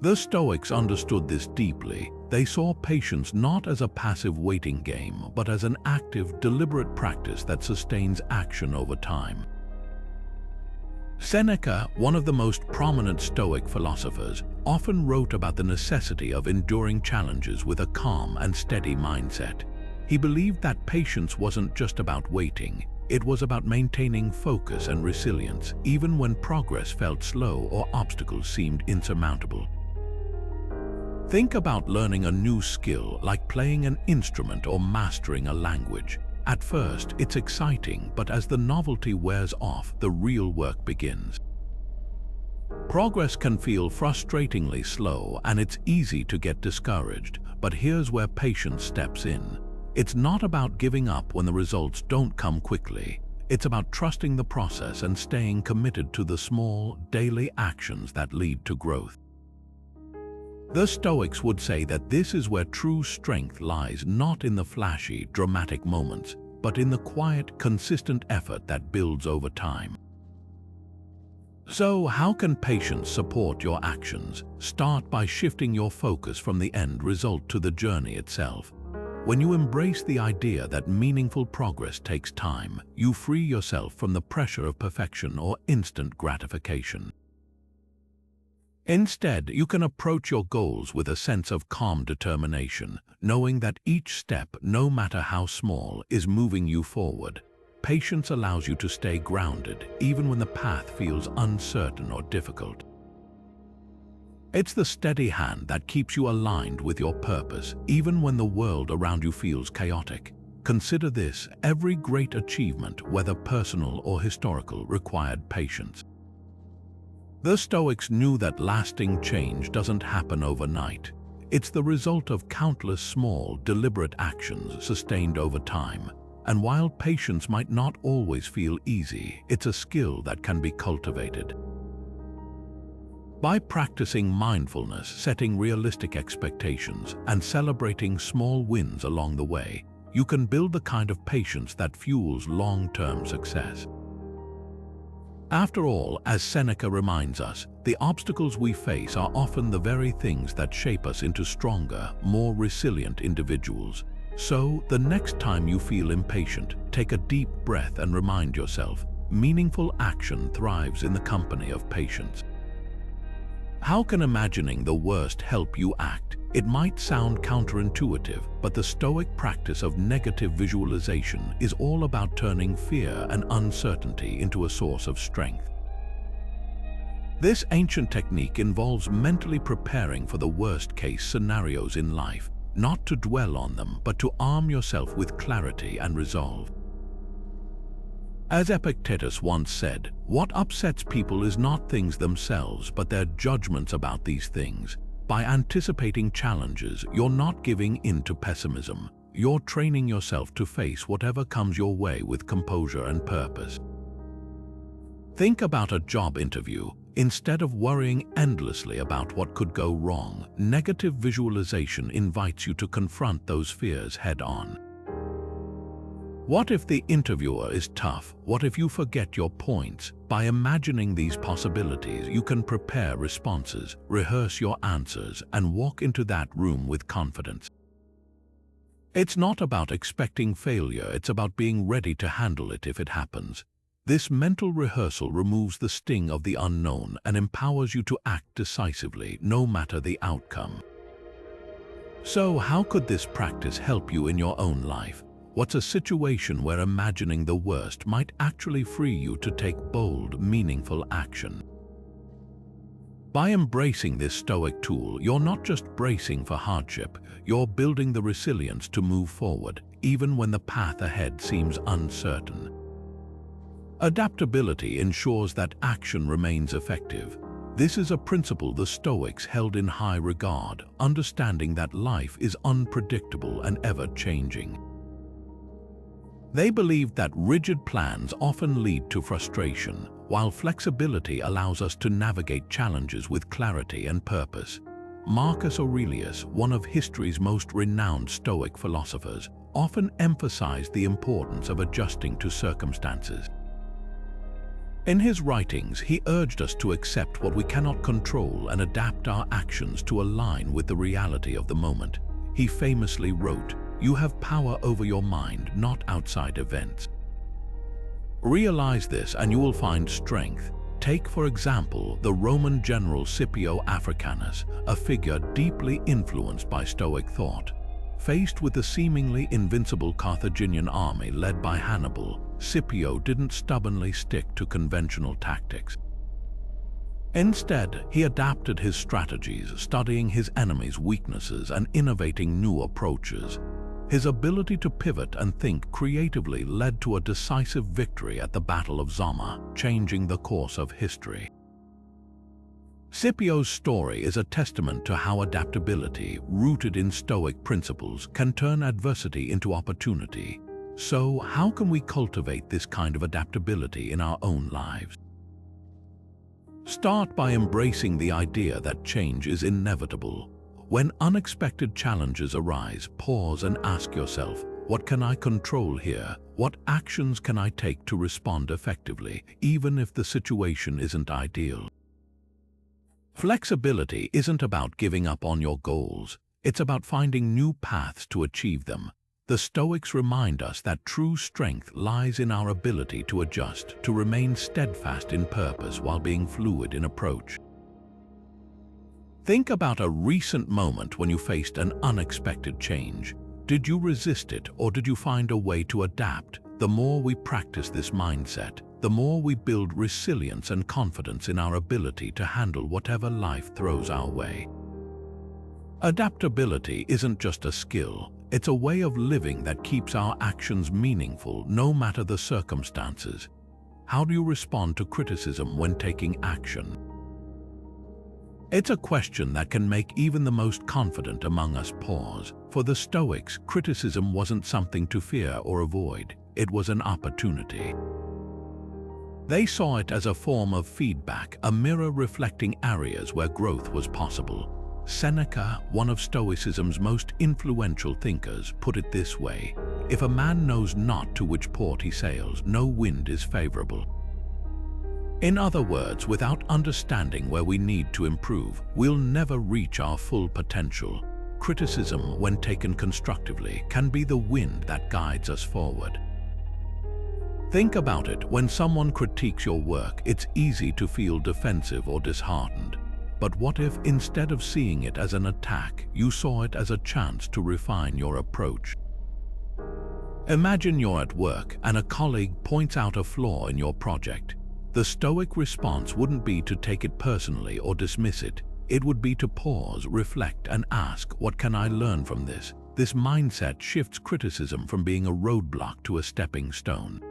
The Stoics understood this deeply. They saw patience not as a passive waiting game, but as an active, deliberate practice that sustains action over time. Seneca, one of the most prominent Stoic philosophers, often wrote about the necessity of enduring challenges with a calm and steady mindset. He believed that patience wasn't just about waiting, it was about maintaining focus and resilience, even when progress felt slow or obstacles seemed insurmountable. Think about learning a new skill, like playing an instrument or mastering a language. At first, it's exciting, but as the novelty wears off, the real work begins. Progress can feel frustratingly slow, and it's easy to get discouraged, but here's where patience steps in. It's not about giving up when the results don't come quickly. It's about trusting the process and staying committed to the small, daily actions that lead to growth. The Stoics would say that this is where true strength lies, not in the flashy, dramatic moments, but in the quiet, consistent effort that builds over time. So, how can patience support your actions? Start by shifting your focus from the end result to the journey itself. When you embrace the idea that meaningful progress takes time, you free yourself from the pressure of perfection or instant gratification. Instead, you can approach your goals with a sense of calm determination, knowing that each step, no matter how small, is moving you forward. Patience allows you to stay grounded, even when the path feels uncertain or difficult. It's the steady hand that keeps you aligned with your purpose, even when the world around you feels chaotic. Consider this: every great achievement, whether personal or historical, required patience. The Stoics knew that lasting change doesn't happen overnight. It's the result of countless small, deliberate actions sustained over time. And while patience might not always feel easy, it's a skill that can be cultivated. By practicing mindfulness, setting realistic expectations, and celebrating small wins along the way, you can build the kind of patience that fuels long-term success. After all, as Seneca reminds us, the obstacles we face are often the very things that shape us into stronger, more resilient individuals. So, the next time you feel impatient, take a deep breath and remind yourself, meaningful action thrives in the company of patience. How can imagining the worst help you act? It might sound counterintuitive, but the Stoic practice of negative visualization is all about turning fear and uncertainty into a source of strength. This ancient technique involves mentally preparing for the worst-case scenarios in life, not to dwell on them, but to arm yourself with clarity and resolve. As Epictetus once said, what upsets people is not things themselves, but their judgments about these things. By anticipating challenges, you're not giving in to pessimism. You're training yourself to face whatever comes your way with composure and purpose. Think about a job interview. Instead of worrying endlessly about what could go wrong, negative visualization invites you to confront those fears head-on. What if the interviewer is tough? What if you forget your points? By imagining these possibilities, you can prepare responses, rehearse your answers, and walk into that room with confidence. It's not about expecting failure, it's about being ready to handle it if it happens. This mental rehearsal removes the sting of the unknown and empowers you to act decisively, no matter the outcome. So, how could this practice help you in your own life? What's a situation where imagining the worst might actually free you to take bold, meaningful action? By embracing this Stoic tool, you're not just bracing for hardship, you're building the resilience to move forward, even when the path ahead seems uncertain. Adaptability ensures that action remains effective. This is a principle the Stoics held in high regard, understanding that life is unpredictable and ever-changing. They believed that rigid plans often lead to frustration, while flexibility allows us to navigate challenges with clarity and purpose. Marcus Aurelius, one of history's most renowned Stoic philosophers, often emphasized the importance of adjusting to circumstances. In his writings, he urged us to accept what we cannot control and adapt our actions to align with the reality of the moment. He famously wrote, "You have power over your mind, not outside events." Realize this and you will find strength. Take, for example, the Roman general Scipio Africanus, a figure deeply influenced by Stoic thought. Faced with the seemingly invincible Carthaginian army led by Hannibal, Scipio didn't stubbornly stick to conventional tactics. Instead, he adapted his strategies, studying his enemies' weaknesses and innovating new approaches. His ability to pivot and think creatively led to a decisive victory at the Battle of Zama, changing the course of history. Scipio's story is a testament to how adaptability, rooted in Stoic principles, can turn adversity into opportunity. So, how can we cultivate this kind of adaptability in our own lives? Start by embracing the idea that change is inevitable. When unexpected challenges arise, pause and ask yourself, What can I control here? What actions can I take to respond effectively, even if the situation isn't ideal? Flexibility isn't about giving up on your goals. It's about finding new paths to achieve them. The Stoics remind us that true strength lies in our ability to adjust, to remain steadfast in purpose while being fluid in approach. Think about a recent moment when you faced an unexpected change. Did you resist it, or did you find a way to adapt? The more we practice this mindset, the more we build resilience and confidence in our ability to handle whatever life throws our way. Adaptability isn't just a skill, it's a way of living that keeps our actions meaningful no matter the circumstances. How do you respond to criticism when taking action? It's a question that can make even the most confident among us pause. For the Stoics, criticism wasn't something to fear or avoid, it was an opportunity. They saw it as a form of feedback, a mirror reflecting areas where growth was possible. Seneca, one of Stoicism's most influential thinkers, put it this way: if a man knows not to which port he sails, no wind is favorable. In other words, without understanding where we need to improve, we'll never reach our full potential. Criticism, when taken constructively, can be the wind that guides us forward. Think about it. When someone critiques your work, it's easy to feel defensive or disheartened. But what if, instead of seeing it as an attack, you saw it as a chance to refine your approach? Imagine you're at work and a colleague points out a flaw in your project. The Stoic response wouldn't be to take it personally or dismiss it. It would be to pause, reflect, and ask, what can I learn from this? This mindset shifts criticism from being a roadblock to a stepping stone.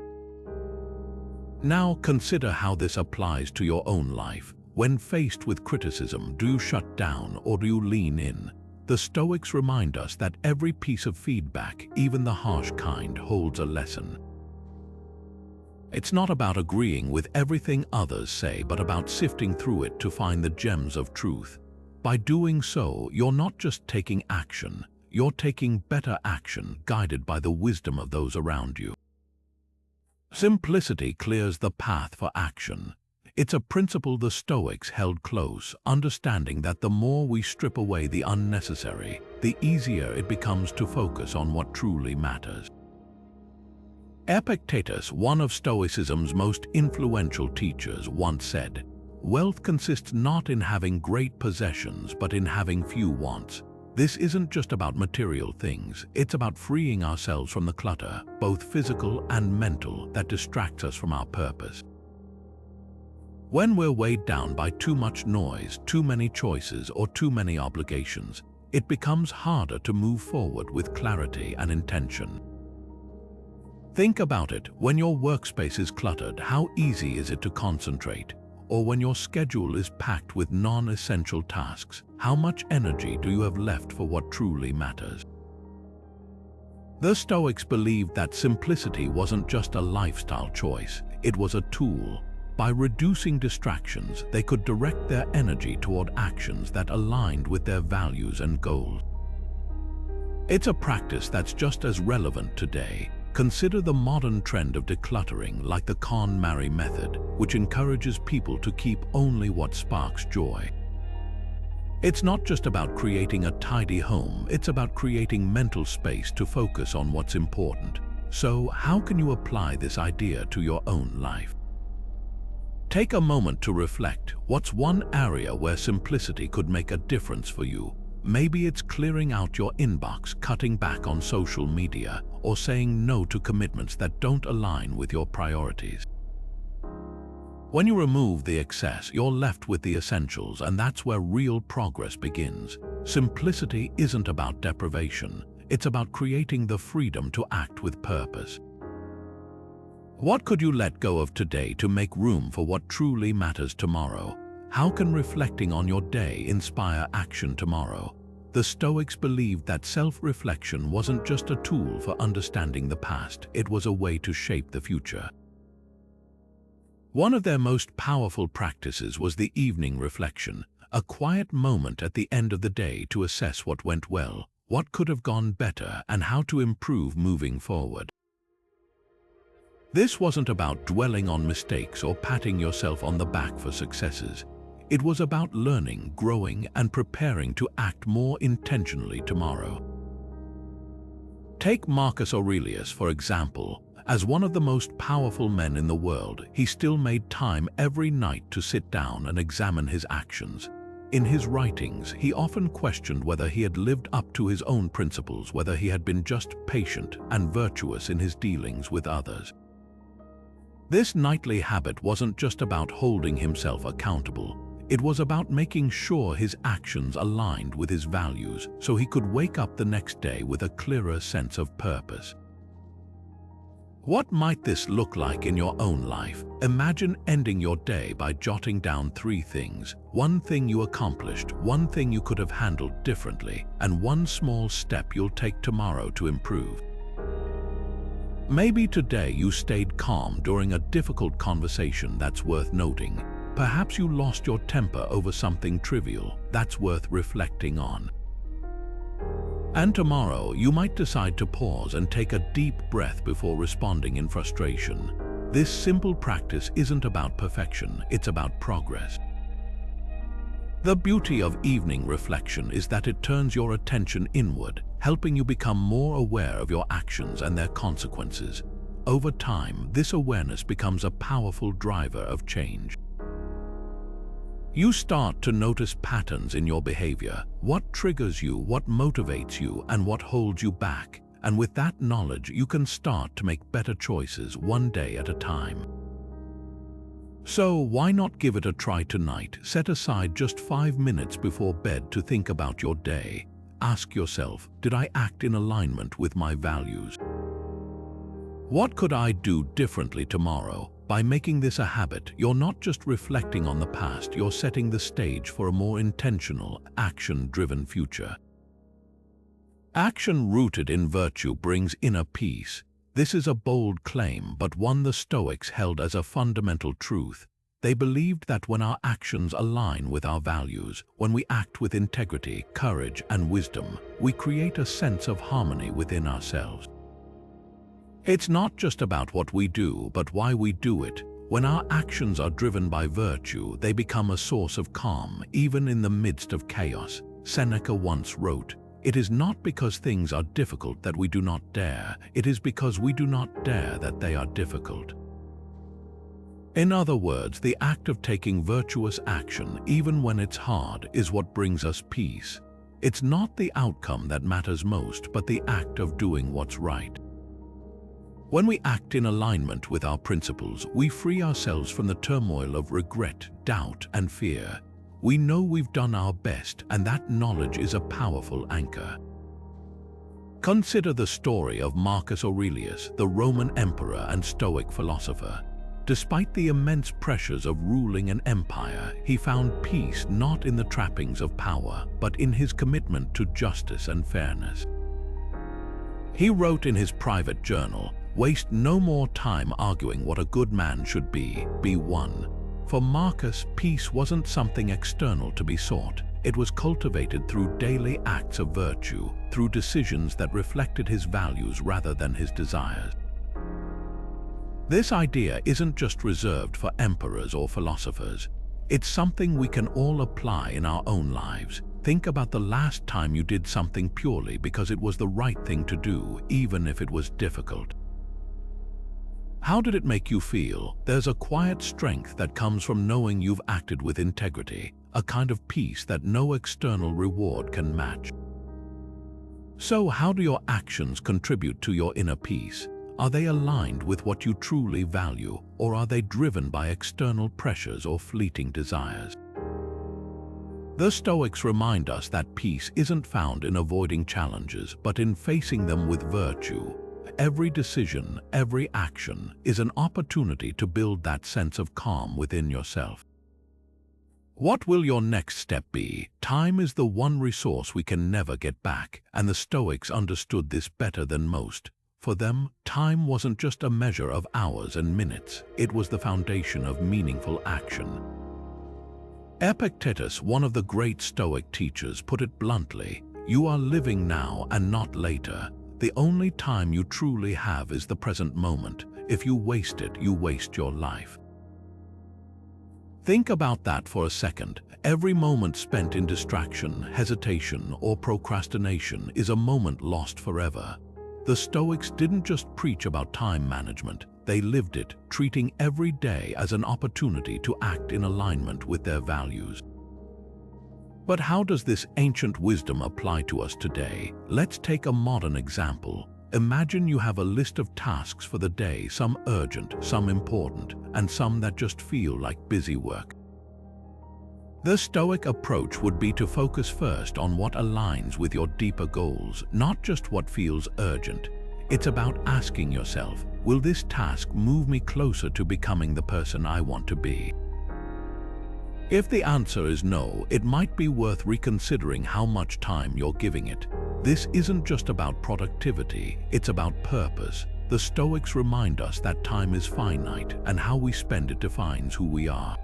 Now consider how this applies to your own life. When faced with criticism, do you shut down or do you lean in? The Stoics remind us that every piece of feedback, even the harsh kind, holds a lesson. It's not about agreeing with everything others say, but about sifting through it to find the gems of truth. By doing so, you're not just taking action, you're taking better action, guided by the wisdom of those around you. Simplicity clears the path for action. It's a principle the Stoics held close, understanding that the more we strip away the unnecessary, the easier it becomes to focus on what truly matters. Epictetus, one of Stoicism's most influential teachers, once said, "Wealth consists not in having great possessions, but in having few wants." This isn't just about material things, it's about freeing ourselves from the clutter, both physical and mental, that distracts us from our purpose. When we're weighed down by too much noise, too many choices, or too many obligations, it becomes harder to move forward with clarity and intention. Think about it. When your workspace is cluttered, how easy is it to concentrate? Or when your schedule is packed with non-essential tasks, how much energy do you have left for what truly matters? The Stoics believed that simplicity wasn't just a lifestyle choice, it was a tool. By reducing distractions, they could direct their energy toward actions that aligned with their values and goals. It's a practice that's just as relevant today. Consider the modern trend of decluttering, like the KonMari method, which encourages people to keep only what sparks joy. It's not just about creating a tidy home, it's about creating mental space to focus on what's important. So, how can you apply this idea to your own life? Take a moment to reflect. What's one area where simplicity could make a difference for you? Maybe it's clearing out your inbox, cutting back on social media, or saying no to commitments that don't align with your priorities. When you remove the excess, you're left with the essentials, and that's where real progress begins. Simplicity isn't about deprivation, it's about creating the freedom to act with purpose. What could you let go of today to make room for what truly matters tomorrow? How can reflecting on your day inspire action tomorrow? The Stoics believed that self-reflection wasn't just a tool for understanding the past, it was a way to shape the future. One of their most powerful practices was the evening reflection, a quiet moment at the end of the day to assess what went well, what could have gone better, and how to improve moving forward. This wasn't about dwelling on mistakes or patting yourself on the back for successes. It was about learning, growing, and preparing to act more intentionally tomorrow. Take Marcus Aurelius, for example. As one of the most powerful men in the world, he still made time every night to sit down and examine his actions. In his writings, he often questioned whether he had lived up to his own principles, whether he had been just patient and virtuous in his dealings with others. This nightly habit wasn't just about holding himself accountable. It was about making sure his actions aligned with his values so he could wake up the next day with a clearer sense of purpose. What might this look like in your own life? Imagine ending your day by jotting down 3 things. One thing you accomplished, one thing you could have handled differently, and one small step you'll take tomorrow to improve. Maybe today you stayed calm during a difficult conversation that's worth noting. Perhaps you lost your temper over something trivial that's worth reflecting on. And tomorrow, you might decide to pause and take a deep breath before responding in frustration. This simple practice isn't about perfection, it's about progress. The beauty of evening reflection is that it turns your attention inward, helping you become more aware of your actions and their consequences. Over time, this awareness becomes a powerful driver of change. You start to notice patterns in your behavior, what triggers you, what motivates you, and what holds you back. And with that knowledge, you can start to make better choices one day at a time. So why not give it a try tonight? Set aside just 5 minutes before bed to think about your day. Ask yourself, did I act in alignment with my values? What could I do differently tomorrow? By making this a habit, you're not just reflecting on the past, you're setting the stage for a more intentional, action-driven future. Action rooted in virtue brings inner peace. This is a bold claim, but one the Stoics held as a fundamental truth. They believed that when our actions align with our values, when we act with integrity, courage, and wisdom, we create a sense of harmony within ourselves. It's not just about what we do, but why we do it. When our actions are driven by virtue, they become a source of calm, even in the midst of chaos. Seneca once wrote, "It is not because things are difficult that we do not dare, it is because we do not dare that they are difficult." In other words, the act of taking virtuous action, even when it's hard, is what brings us peace. It's not the outcome that matters most, but the act of doing what's right. When we act in alignment with our principles, we free ourselves from the turmoil of regret, doubt, and fear. We know we've done our best, and that knowledge is a powerful anchor. Consider the story of Marcus Aurelius, the Roman emperor and Stoic philosopher. Despite the immense pressures of ruling an empire, he found peace not in the trappings of power, but in his commitment to justice and fairness. He wrote in his private journal, "Waste no more time arguing what a good man should be one." For Marcus, peace wasn't something external to be sought. It was cultivated through daily acts of virtue, through decisions that reflected his values rather than his desires. This idea isn't just reserved for emperors or philosophers. It's something we can all apply in our own lives. Think about the last time you did something purely because it was the right thing to do, even if it was difficult. How did it make you feel? There's a quiet strength that comes from knowing you've acted with integrity, a kind of peace that no external reward can match. So how do your actions contribute to your inner peace? Are they aligned with what you truly value, or are they driven by external pressures or fleeting desires? The Stoics remind us that peace isn't found in avoiding challenges, but in facing them with virtue. Every decision, every action is an opportunity to build that sense of calm within yourself. What will your next step be? Time is the one resource we can never get back, and the Stoics understood this better than most. For them, time wasn't just a measure of hours and minutes, it was the foundation of meaningful action. Epictetus, one of the great Stoic teachers, put it bluntly, You are living now and not later. The only time you truly have is the present moment. If you waste it, you waste your life. Think about that for a second. Every moment spent in distraction, hesitation, or procrastination is a moment lost forever. The Stoics didn't just preach about time management, they lived it, treating every day as an opportunity to act in alignment with their values. But how does this ancient wisdom apply to us today? Let's take a modern example. Imagine you have a list of tasks for the day, some urgent, some important, and some that just feel like busy work. The Stoic approach would be to focus first on what aligns with your deeper goals, not just what feels urgent. It's about asking yourself, will this task move me closer to becoming the person I want to be? If the answer is no, it might be worth reconsidering how much time you're giving it. This isn't just about productivity, it's about purpose. The Stoics remind us that time is finite, and how we spend it defines who we are.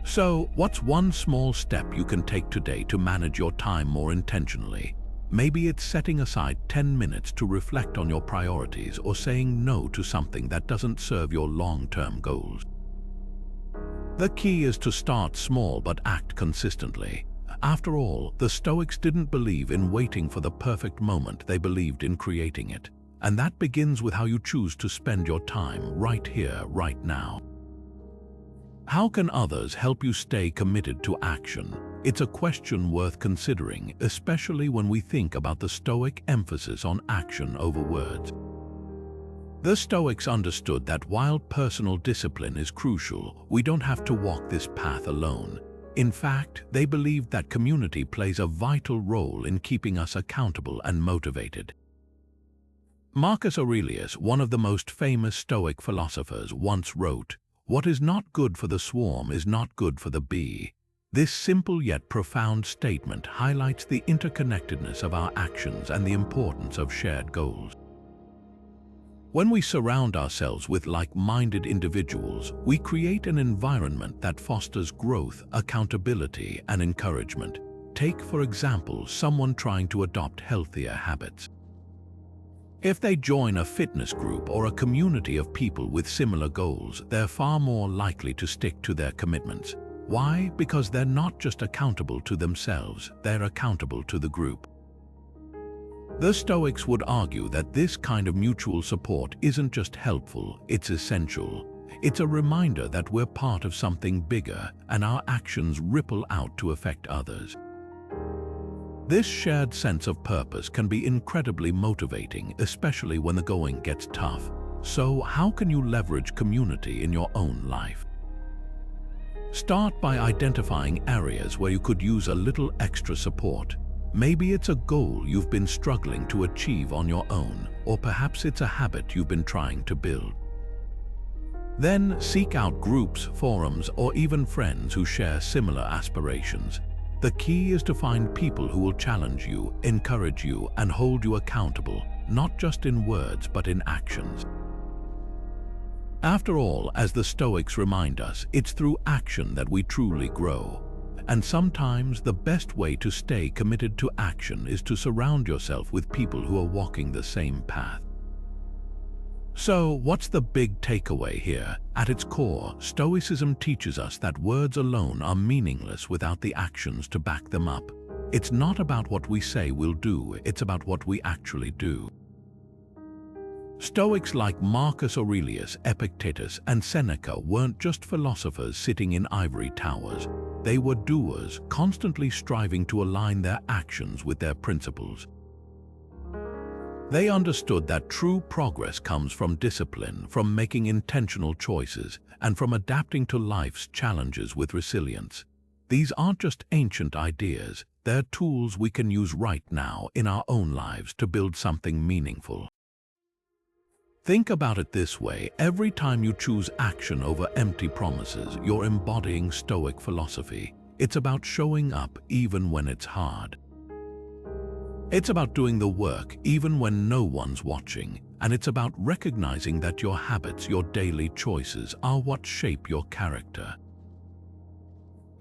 So, what's one small step you can take today to manage your time more intentionally? Maybe it's setting aside 10 minutes to reflect on your priorities, or saying no to something that doesn't serve your long-term goals. The key is to start small but act consistently. After all, the Stoics didn't believe in waiting for the perfect moment, they believed in creating it. And that begins with how you choose to spend your time right here, right now. How can others help you stay committed to action? It's a question worth considering, especially when we think about the Stoic emphasis on action over words. The Stoics understood that while personal discipline is crucial, we don't have to walk this path alone. In fact, they believed that community plays a vital role in keeping us accountable and motivated. Marcus Aurelius, one of the most famous Stoic philosophers, once wrote, "What is not good for the swarm is not good for the bee." This simple yet profound statement highlights the interconnectedness of our actions and the importance of shared goals. When we surround ourselves with like-minded individuals, we create an environment that fosters growth, accountability, and encouragement. Take, for example, someone trying to adopt healthier habits. If they join a fitness group or a community of people with similar goals, they're far more likely to stick to their commitments. Why? Because they're not just accountable to themselves, they're accountable to the group. The Stoics would argue that this kind of mutual support isn't just helpful, it's essential. It's a reminder that we're part of something bigger, and our actions ripple out to affect others. This shared sense of purpose can be incredibly motivating, especially when the going gets tough. So, how can you leverage community in your own life? Start by identifying areas where you could use a little extra support. Maybe it's a goal you've been struggling to achieve on your own, or perhaps it's a habit you've been trying to build. Then seek out groups, forums, or even friends who share similar aspirations. The key is to find people who will challenge you, encourage you, and hold you accountable, not just in words but in actions. After all, as the Stoics remind us, it's through action that we truly grow. And sometimes the best way to stay committed to action is to surround yourself with people who are walking the same path. So, what's the big takeaway here? At its core, Stoicism teaches us that words alone are meaningless without the actions to back them up. It's not about what we say we'll do, it's about what we actually do. Stoics like Marcus Aurelius, Epictetus, and Seneca weren't just philosophers sitting in ivory towers. They were doers, constantly striving to align their actions with their principles. They understood that true progress comes from discipline, from making intentional choices, and from adapting to life's challenges with resilience. These aren't just ancient ideas, they're tools we can use right now in our own lives to build something meaningful. Think about it this way: every time you choose action over empty promises, you're embodying Stoic philosophy. It's about showing up even when it's hard. It's about doing the work even when no one's watching, and it's about recognizing that your habits, your daily choices, are what shape your character.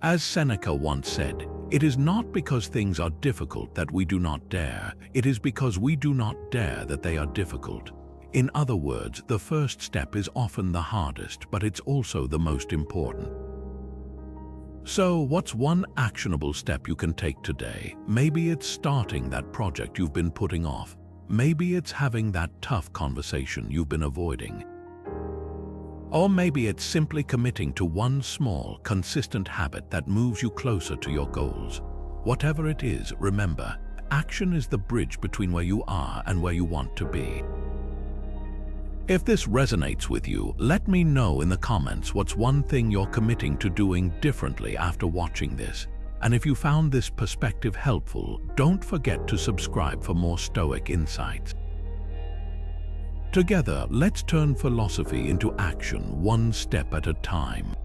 As Seneca once said, it is not because things are difficult that we do not dare, it is because we do not dare that they are difficult. In other words, the first step is often the hardest, but it's also the most important. So, what's one actionable step you can take today? Maybe it's starting that project you've been putting off. Maybe it's having that tough conversation you've been avoiding. Or maybe it's simply committing to one small, consistent habit that moves you closer to your goals. Whatever it is, remember, action is the bridge between where you are and where you want to be. If this resonates with you, let me know in the comments what's one thing you're committing to doing differently after watching this. And if you found this perspective helpful, don't forget to subscribe for more Stoic insights. Together, let's turn philosophy into action, one step at a time.